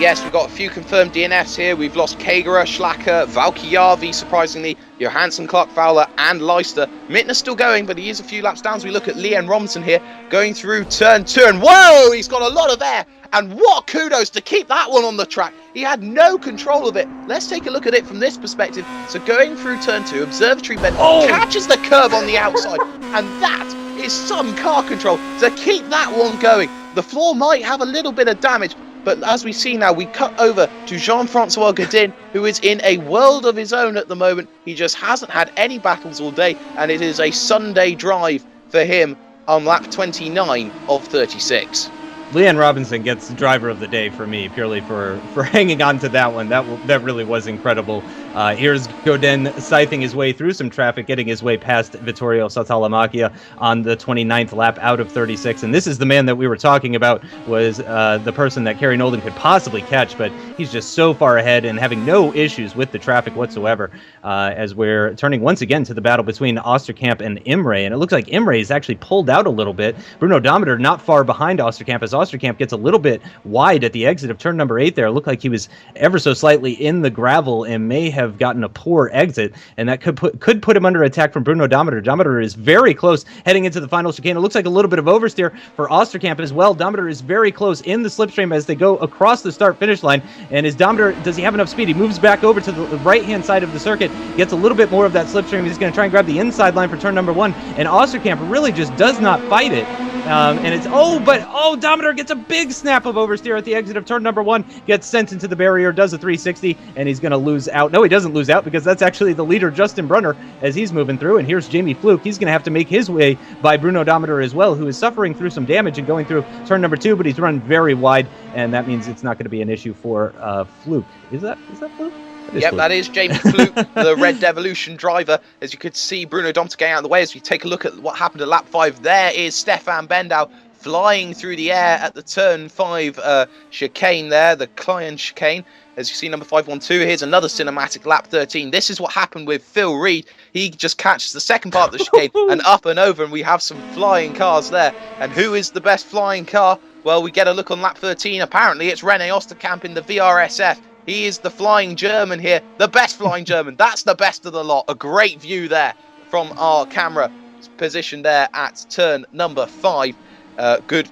[SPEAKER 2] Yes, we've got a few confirmed DNFs here. We've lost Kagerer, Schlacker, Valkeejarvi, surprisingly, Johansson, Clark Fowler, and Leister. Mittner's still going, but he is a few laps down. As we look at Leon Robinson here, going through turn 2, and whoa, he's got a lot of air. And what kudos to keep that one on the track. He had no control of it. Let's take a look at it from this perspective. So going through turn 2, Observatory bend, catches the curb on the outside, and that is some car control to keep that one going. The floor might have a little bit of damage, but as we see now, we cut over to Jean-Francois Gaudin, who is in a world of his own at the moment. He just hasn't had any battles all day, and it is a Sunday drive for him on lap 29 of 36.
[SPEAKER 1] Leon Robinson gets driver of the day for me, purely for hanging on to that one. That really was incredible. Here's Gaudin scything his way through some traffic, getting his way past Vittorio Satalamacchia on the 29th lap out of 36. And this is the man that we were talking about, was the person that Kerry Knowlden could possibly catch, but he's just so far ahead and having no issues with the traffic whatsoever, as we're turning once again to the battle between Osterkamp and Imre. And it looks like Imre is actually pulled out a little bit. Bruno Dometer not far behind Osterkamp, as Osterkamp gets a little bit wide at the exit of turn number 8 there. It looked like he was ever so slightly in the gravel and may have gotten a poor exit, and that could put him under attack from Bruno Dometer. Dometer is very close heading into the final chicane. It looks like a little bit of oversteer for Osterkamp as well. Dometer is very close in the slipstream as they go across the start-finish line, and does he have enough speed? He moves back over to the right-hand side of the circuit, gets a little bit more of that slipstream. He's going to try and grab the inside line for turn number 1, and Osterkamp really just does not fight it. Dometer gets a big snap of oversteer at the exit of turn number 1, gets sent into the barrier, does a 360, and he's going to lose out. No, he doesn't lose out, because that's actually the leader, Justin Brunner, as he's moving through. And here's Jamie Fluke. He's going to have to make his way by Bruno Dometer as well, who is suffering through some damage and going through turn number 2, but he's run very wide, and that means it's not going to be an issue for Fluke. Is that Fluke?
[SPEAKER 2] Yep, that is Jamie Fluke, the Red Devolution driver. As you could see, Bruno Dometer getting out of the way. As we take a look at what happened at lap 5, there is Stefan Bendau flying through the air at the turn 5 chicane there, the Klein chicane. As you see, number 512, here's another cinematic lap 13. This is what happened with Phil Reed. He just catches the second part of the chicane and up and over, and we have some flying cars there. And who is the best flying car? Well, we get a look on lap 13. Apparently, it's René Osterkamp in the VRSF. He is the flying German here, the best flying German. That's the best of the lot. A great view there from our camera position there at turn number 5. Good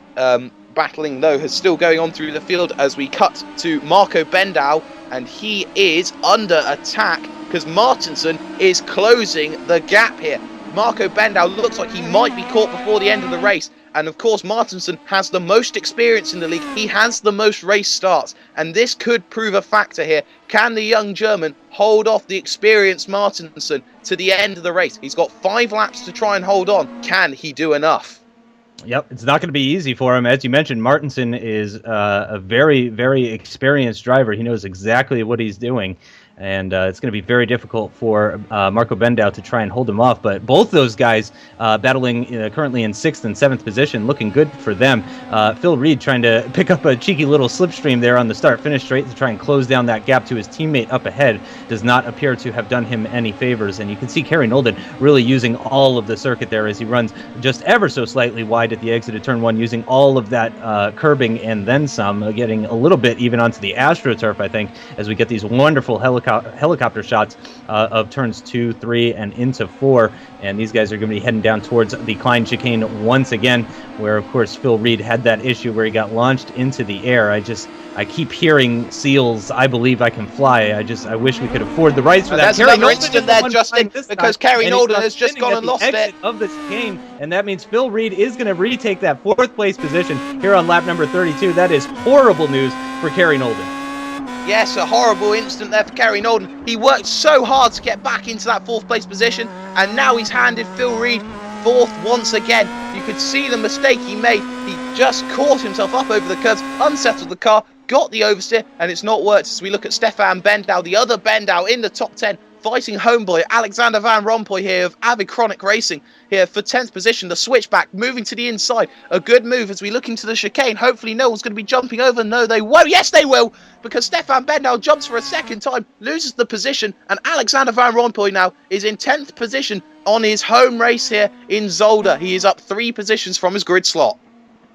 [SPEAKER 2] battling, though, is still going on through the field as we cut to Marco Bendau, and he is under attack because Martinsen is closing the gap here. Marco Bendau looks like he might be caught before the end of the race. And of course, Martinsen has the most experience in the league. He has the most race starts. And this could prove a factor here. Can the young German hold off the experienced Martinsen to the end of the race? He's got 5 laps to try and hold on. Can he do enough?
[SPEAKER 1] Yep, it's not going to be easy for him. As you mentioned, Martinsen is a very, very experienced driver. He knows exactly what he's doing. And it's going to be very difficult for Marco Bendow to try and hold him off. But both those guys battling currently in 6th and 7th position, looking good for them. Phil Reed trying to pick up a cheeky little slipstream there on the start-finish straight to try and close down that gap to his teammate up ahead does not appear to have done him any favors. And you can see Kerry Knowlden really using all of the circuit there as he runs just ever so slightly wide at the exit of turn 1, using all of that curbing and then some, getting a little bit even onto the AstroTurf, I think, as we get these wonderful helicopter shots of turns 2, 3, and into 4. And these guys are going to be heading down towards the Klein chicane once again, where, of course, Phil Reed had that issue where he got launched into the air. I keep hearing Seals, I believe I can fly. I wish we could afford the rights for that.
[SPEAKER 2] That's another incident there, Justin, because Kerry Knowlden has just gone and lost it.
[SPEAKER 1] Of the chicane, and that means Phil Reed is going to retake that 4th place position here on lap number 32. That is horrible news for Kerry Knowlden.
[SPEAKER 2] Yes, a horrible incident there for Kerry Knowlden. He worked so hard to get back into that 4th place position, and now he's handed Phil Reed 4th once again. You could see the mistake he made. He just caught himself up over the curves, unsettled the car, got the oversteer, and it's not worked as we look at Stefan Bendow, the other Bendow in the top 10, fighting homeboy Alexander Van Rompuy here of Avid Chronic Racing here for 10th position. The switchback moving to the inside. A good move as we look into the chicane. Hopefully no one's going to be jumping over. No, they won't. Yes, they will, because Stefan Bendow jumps for a second time, loses the position, and Alexander Van Rompuy now is in 10th position on his home race here in Zolder. He is up 3 positions from his grid slot.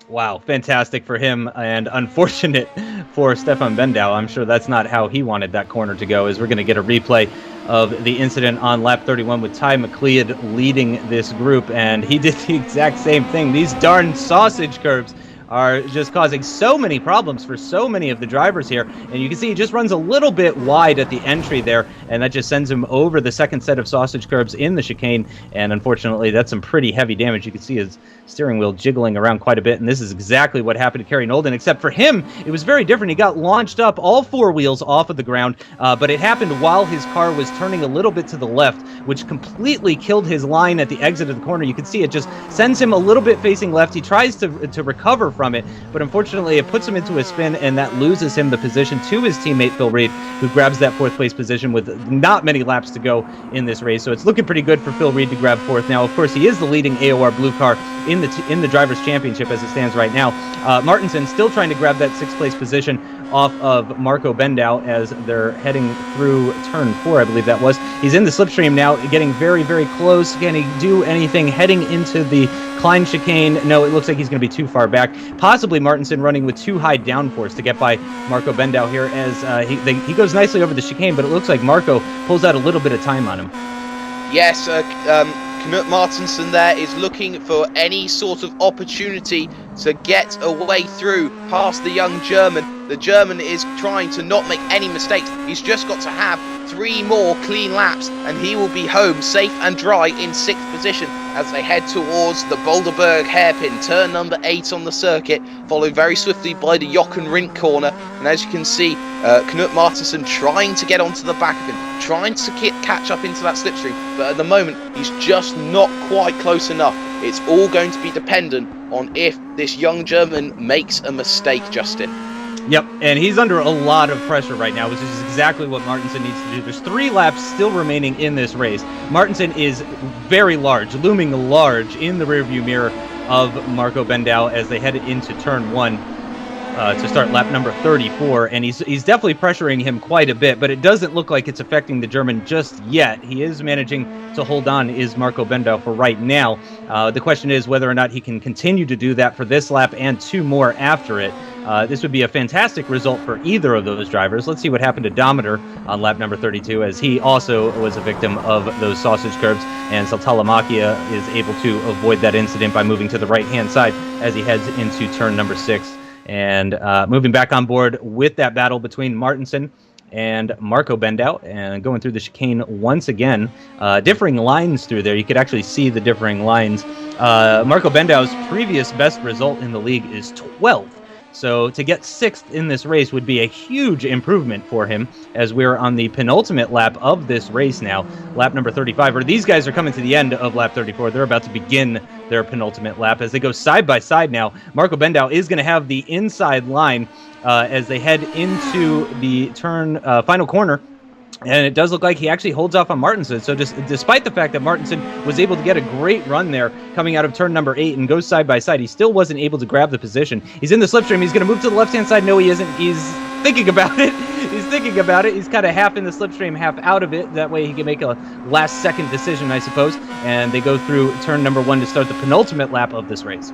[SPEAKER 1] Wow, fantastic for him, and unfortunate for Stefan Bendow. I'm sure that's not how he wanted that corner to go, as we're going to get a replay of the incident on lap 31 with Ty McLeod leading this group, and he did the exact same thing. These darn sausage curbs are just causing so many problems for so many of the drivers here. And you can see he just runs a little bit wide at the entry there, and that just sends him over the second set of sausage curbs in the chicane. And unfortunately, that's some pretty heavy damage. You can see his steering wheel jiggling around quite a bit, and this is exactly what happened to Kerry Knowlden, except for him, it was very different. He got launched up, all 4 wheels off of the ground, but it happened while his car was turning a little bit to the left, which completely killed his line at the exit of the corner. You can see it just sends him a little bit facing left. He tries to recover from it, but unfortunately it puts him into a spin, and that loses him the position to his teammate Phil Reed, who grabs that 4th place position with not many laps to go in this race. So it's looking pretty good for Phil Reed to grab 4th. Now, of course, he is the leading AOR blue car in the Drivers' Championship as it stands right now. Martinsen still trying to grab that 6th place position off of Marco Bendow as they're heading through turn 4, I believe that was. He's in the slipstream now, getting very, very close. Can he do anything heading into the Klein chicane? No, it looks like he's going to be too far back. Possibly Martinsen running with too high downforce to get by Marco Bendow here as he goes nicely over the chicane, but it looks like Marco pulls out a little bit of time on him.
[SPEAKER 2] Yes, Knut Martinsen there is looking for any sort of opportunity to get a way through past the young German. The German is trying to not make any mistakes. He's just got to have 3 more clean laps and he will be home safe and dry in 6th position as they head towards the Boulderberg hairpin, turn number 8 on the circuit, followed very swiftly by the Jochen Rink corner. And as you can see, Knut Martinsen trying to get onto the back of him, trying to catch up into that slipstream, but at the moment he's just not quite close enough. It's all going to be dependent on if this young German makes a mistake, Justin.
[SPEAKER 1] Yep, and he's under a lot of pressure right now, which is exactly what Martinsen needs to do. There's 3 laps still remaining in this race. Martinsen is very large, looming large in the rearview mirror of Marco Bendow as they head into turn 1 to start lap number 34, and he's definitely pressuring him quite a bit, but it doesn't look like it's affecting the German just yet. He is managing to hold on, is Marco Bendow, for right now. The question is whether or not he can continue to do that for this lap and 2 more after it. This would be a fantastic result for either of those drivers. Let's see what happened to Dometer on lap number 32, as he also was a victim of those sausage curbs, and Saltalamacchia is able to avoid that incident by moving to the right-hand side as he heads into turn number 6. And moving back on board with that battle between Martinsen and Marco Bendow, and going through the chicane once again. Differing lines through there. You could actually see the differing lines. Marco Bendow's previous best result in the league is 12th. So to get 6th in this race would be a huge improvement for him, as we're on the penultimate lap of this race now, lap number 35. Or these guys are coming to the end of lap 34. They're about to begin their penultimate lap. As they go side by side now, Marco Bendau is going to have the inside line as they head into the final corner. And it does look like he actually holds off on Martinsen. So just despite the fact that Martinsen was able to get a great run there coming out of turn number 8 and goes side by side, he still wasn't able to grab the position. He's in the slipstream. He's going to move to the left-hand side. No, he isn't. He's thinking about it. He's kind of half in the slipstream, half out of it. That way he can make a last-second decision, I suppose. And they go through turn number 1 to start the penultimate lap of this race.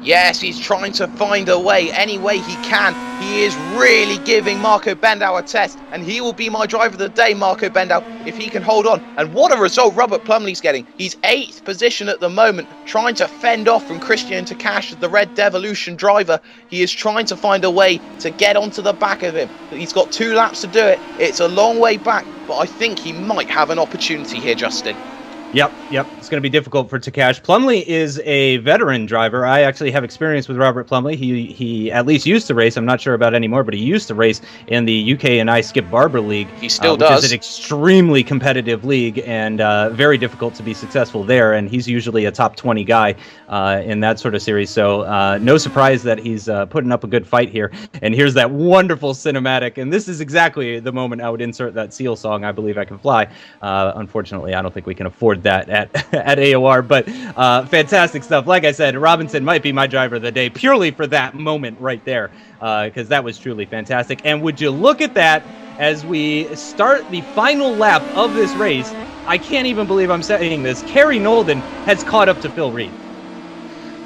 [SPEAKER 2] Yes, he's trying to find a way, any way he can. He is really giving Marco Bendau a test, and he will be my driver of the day, Marco Bendau, if he can hold on. And what a result Robert Plumley's getting. He's 8th position at the moment, trying to fend off from Christian Takash, the Red Devolution driver. He is trying to find a way to get onto the back of him. He's got 2 laps to do it. It's a long way back, but I think he might have an opportunity here, Justin.
[SPEAKER 1] Yep. It's going to be difficult for Takash. Plumley is a veteran driver. I actually have experience with Robert Plumley. He at least used to race. I'm not sure about anymore, but he used to race in the UK and I Skip Barber League.
[SPEAKER 2] He still does.
[SPEAKER 1] Which is an extremely competitive league and very difficult to be successful there. And he's usually a top 20 guy in that sort of series. So no surprise that he's putting up a good fight here. And here's that wonderful cinematic. And this is exactly the moment I would insert that Seal song, I Believe I Can Fly. Unfortunately, I don't think we can afford that at AOR, but fantastic stuff. Like I said, Robinson might be my driver of the day purely for that moment right there, because that was truly fantastic. And would you look at that as we start the final lap of this race? I can't even believe I'm saying this. Kerry Knowlden has caught up to Phil Reed.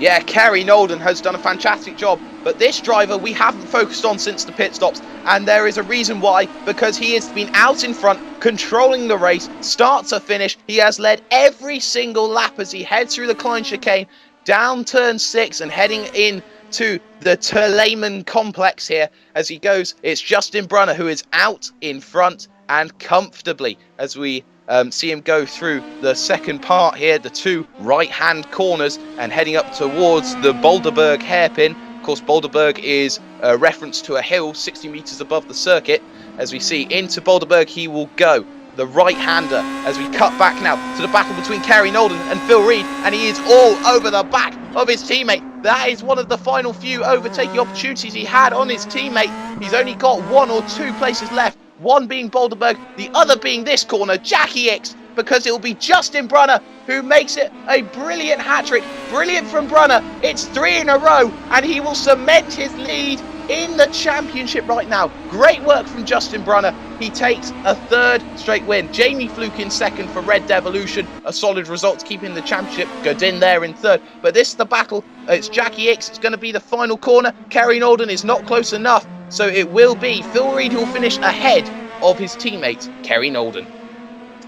[SPEAKER 2] Yeah, Kerry Knowlden has done a fantastic job, but this driver we haven't focused on since the pit stops, and there is a reason why, because he has been out in front, controlling the race, start to finish. He has led every single lap as he heads through the Klein chicane, down turn 6 and heading in to the Terleman complex here as he goes. It's Justin Brunner who is out in front and comfortably as we see him go through the second part here, the 2 right-hand corners and heading up towards the Boulderberg hairpin. Of course, Boulderberg is a reference to a hill 60 meters above the circuit. As we see into Boulderberg, he will go. The right-hander as we cut back now to the battle between Kerry Knowlden and Phil Reed, and he is all over the back of his teammate. That is one of the final few overtaking opportunities he had on his teammate. He's only got 1 or 2 places left. One being Boulderberg, the other being this corner, Jackie X, because it will be Justin Brunner who makes it a brilliant hat-trick. Brilliant from Brunner. It's 3 in a row, and he will cement his lead in the championship right now. Great work from Justin Brunner. He takes a 3rd straight win. Jamie Fluke in 2nd for Red Devolution. A solid result to keep in the championship. Godin there in 3rd. But this is the battle. It's Jackie X. It's going to be the final corner. Kerry Knowlden is not close enough. So it will be Phil Reed who will finish ahead of his teammate, Kerry Knowlden.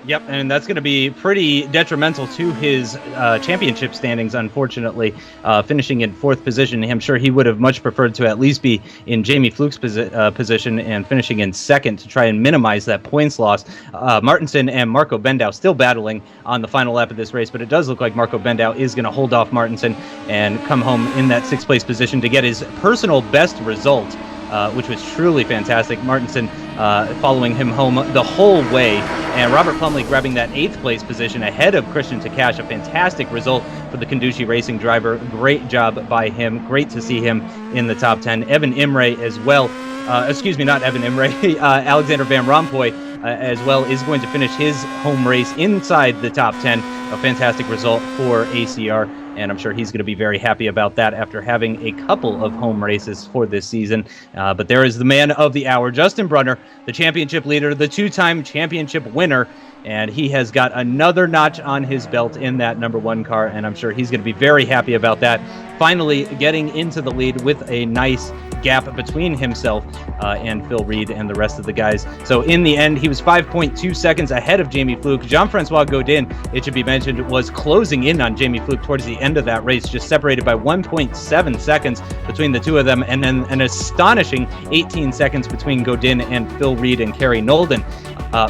[SPEAKER 1] Yep, and that's going to be pretty detrimental to his championship standings, unfortunately, finishing in 4th position. I'm sure he would have much preferred to at least be in Jamie Fluke's position and finishing in 2nd to try and minimize that points loss. Martinsen and Marco Bendau still battling on the final lap of this race, but it does look like Marco Bendau is going to hold off Martinsen and come home in that 6th place position to get his personal best result. Which was truly fantastic. Martinsen following him home the whole way, and Robert Plumley grabbing that 8th place position ahead of Christian Takash. A fantastic result for the Kandushi Racing driver. Great job by him. Great to see him in the top 10. Evan Imre as well. Not Evan Imre. Alexander Van Rompuy as well is going to finish his home race inside the top 10. A fantastic result for ACR. And I'm sure he's going to be very happy about that after having a couple of home races for this season. But there is the man of the hour, Justin Brunner, the championship leader, the 2-time championship winner. And he has got another notch on his belt in that number 1 car. And I'm sure he's going to be very happy about that. Finally getting into the lead with a nice gap between himself and Phil Reed and the rest of the guys. So in the end, he was 5.2 seconds ahead of Jamie Fluke. Jean-Francois Godin, it should be mentioned, was closing in on Jamie Fluke towards the end of that race, just separated by 1.7 seconds between the 2 of them, and then an astonishing 18 seconds between Godin and Phil Reed and Kerry Knowlden.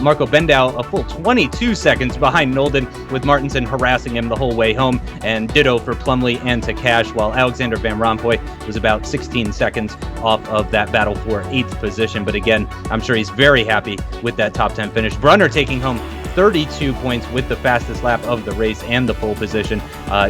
[SPEAKER 1] Marco Bendau a full 22 seconds behind Knowlden, with Martinsen harassing him the whole way home, and ditto for Plumley and Takash, while Alexander Van Rompuy was about 16 seconds off of that battle for 8th position. But again, I'm sure he's very happy with that top 10 finish. Brunner taking home 32 points with the fastest lap of the race and the pole position.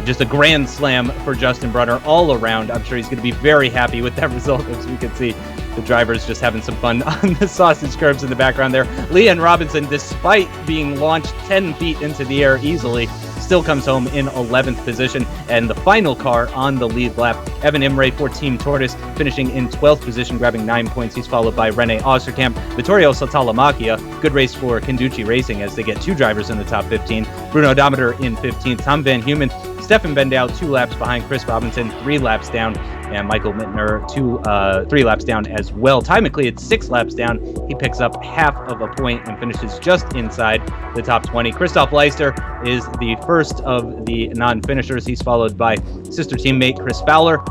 [SPEAKER 1] Just a grand slam for Justin Brunner all around. I'm sure he's going to be very happy with that result, as we can see the drivers just having some fun on the sausage curbs in the background there. Leon Robinson, despite being launched 10 feet into the air easily, still comes home in 11th position. And the final car on the lead lap, Evan Imre for Team Tortoise, finishing in 12th position, grabbing 9 points. He's followed by Rene Osterkamp, Vittorio Saltalamacchia. Good race for Canducci Racing as they get 2 drivers in the top 15. Bruno Dometer in 15th, Tom Van Humen, Stefan Bendow 2 laps behind Chris Robinson, 3 laps down, and Michael Mittner 3 laps down as well. Ty McLeod 6 laps down. He picks up half of a point and finishes just inside the top 20. Christoph Leister is the first of the non-finishers. He's followed by sister teammate Chris Fowler.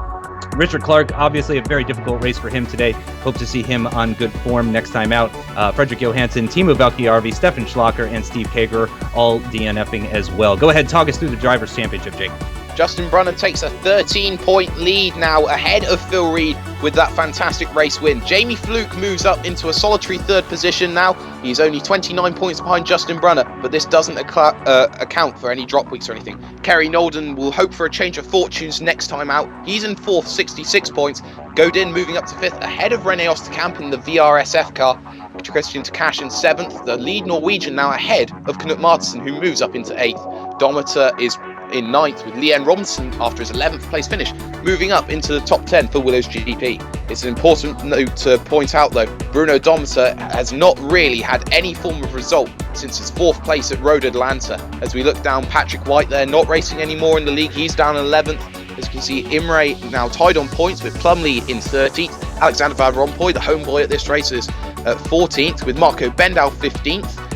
[SPEAKER 1] Richard Clark, obviously a very difficult race for him today. Hope to see him on good form next time out. Frederick Johansson, Teemu Valkeejarvi, Stefan Schlacher, and Steve Kager all DNFing as well. Go ahead, talk us through the Drivers' Championship, Jake.
[SPEAKER 2] Justin Brunner takes a 13-point lead now ahead of Phil Reed with that fantastic race win. Jamie Fluke moves up into a solitary 3rd position now. He's only 29 points behind Justin Brunner, but this doesn't account for any drop weeks or anything. Kerry Knowlden will hope for a change of fortunes next time out. He's in 4th, 66 points. Godin moving up to 5th ahead of Rene Osterkamp in the VRSF car. Christian Takash in 7th. The lead Norwegian now ahead of Knut Martinsen, who moves up into 8th. Dometer is in 9th with Leon Robinson after his 11th place finish, moving up into the top 10 for Willows GP. It's an important note to point out though, Bruno Dometer has not really had any form of result since his 4th place at Road Atlanta. As we look down, Patrick White there not racing anymore in the league, he's down 11th. As you can see, Imre now tied on points with Plumley in 13th. Alexander Van Rompuy, the homeboy at this race, is at 14th with Marco Bendow 15th.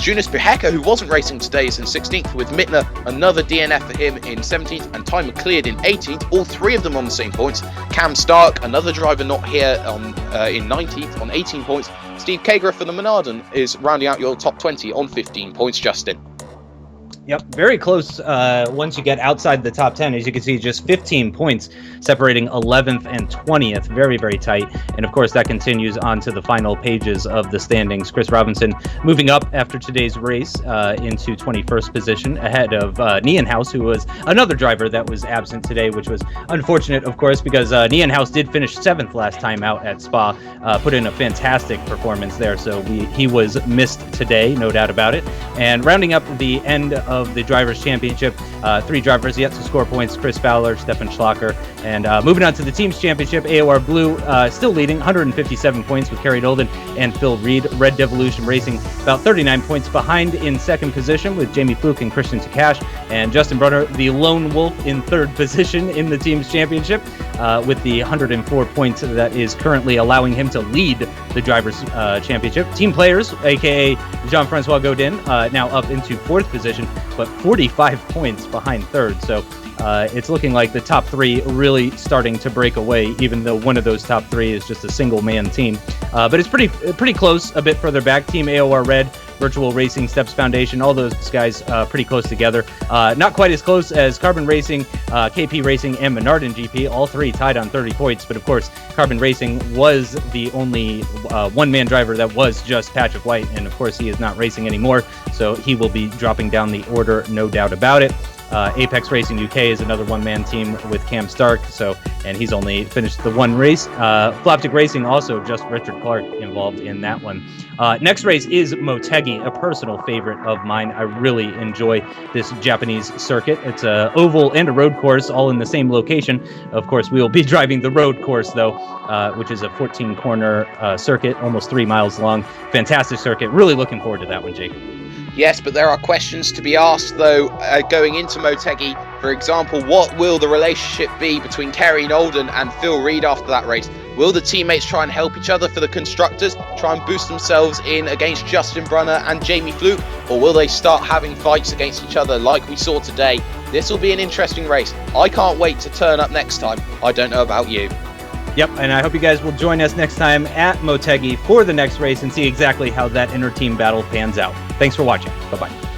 [SPEAKER 2] Jonas Beheka, who wasn't racing today, is in 16th with Mittner, another DNF for him in 17th, and Ty McLeod in 18th, all 3 of them on the same points. Cam Stark, another driver not here, in 19th on 18 points. Steve Kager for the Menarden is rounding out your top 20 on 15 points, Justin.
[SPEAKER 1] Yep, very close once you get outside the top 10. As you can see, just 15 points separating 11th and 20th. Very, very tight. And of course, that continues on to the final pages of the standings. Chris Robinson moving up after today's race into 21st position ahead of Nienhuis, who was another driver that was absent today, which was unfortunate, of course, because Nienhuis did finish 7th last time out at Spa, put in a fantastic performance there. So he was missed today, no doubt about it. And rounding up the end of the Drivers' Championship, 3 drivers yet to score points: Chris Fowler, Stefan Schlacher, and moving on to the Teams Championship, AOR Blue still leading, 157 points with Kerry Knowlden and Phil Reed. Red Devolution Racing about 39 points behind in 2nd position with Jamie Fluke and Christian Takash, and Justin Brunner, the lone wolf, in 3rd position in the Teams Championship with the 104 points that is currently allowing him to lead the Drivers' Championship. Team Players, aka Jean-Francois Godin, now up into 4th position, but 45 points behind 3rd. So it's looking like the top 3 really starting to break away, even though one of those top 3 is just a single-man team. But it's pretty close a bit further back. Team AOR Red, Virtual Racing, Steps Foundation, all those guys pretty close together. Not quite as close as Carbon Racing, KP Racing, and Menarden GP, all 3 tied on 30 points. But of course, Carbon Racing was the only one-man driver that was just Patrick White, and of course he is not racing anymore, so he will be dropping down the order, no doubt about it. Apex Racing UK is another one-man team with Cam Stark, and he's only finished the 1 race. Floptic Racing also just Richard Clark involved in that one. Next race is Motegi, a personal favorite of mine. I really enjoy this Japanese circuit. It's a oval and a road course all in the same location. Of course, we will be driving the road course though, which is a 14-corner circuit, almost 3 miles long. Fantastic circuit. Really looking forward to that one, Jake.
[SPEAKER 2] Yes, but there are questions to be asked, though, going into Motegi. For example, what will the relationship be between Kerry Knowlden and Phil Reed after that race? Will the teammates try and help each other for the constructors, try and boost themselves in against Justin Brunner and Jamie Fluke, or will they start having fights against each other like we saw today? This will be an interesting race. I can't wait to turn up next time. I don't know about you.
[SPEAKER 1] Yep, and I hope you guys will join us next time at Motegi for the next race and see exactly how that inter-team battle pans out. Thanks for watching. Bye-bye.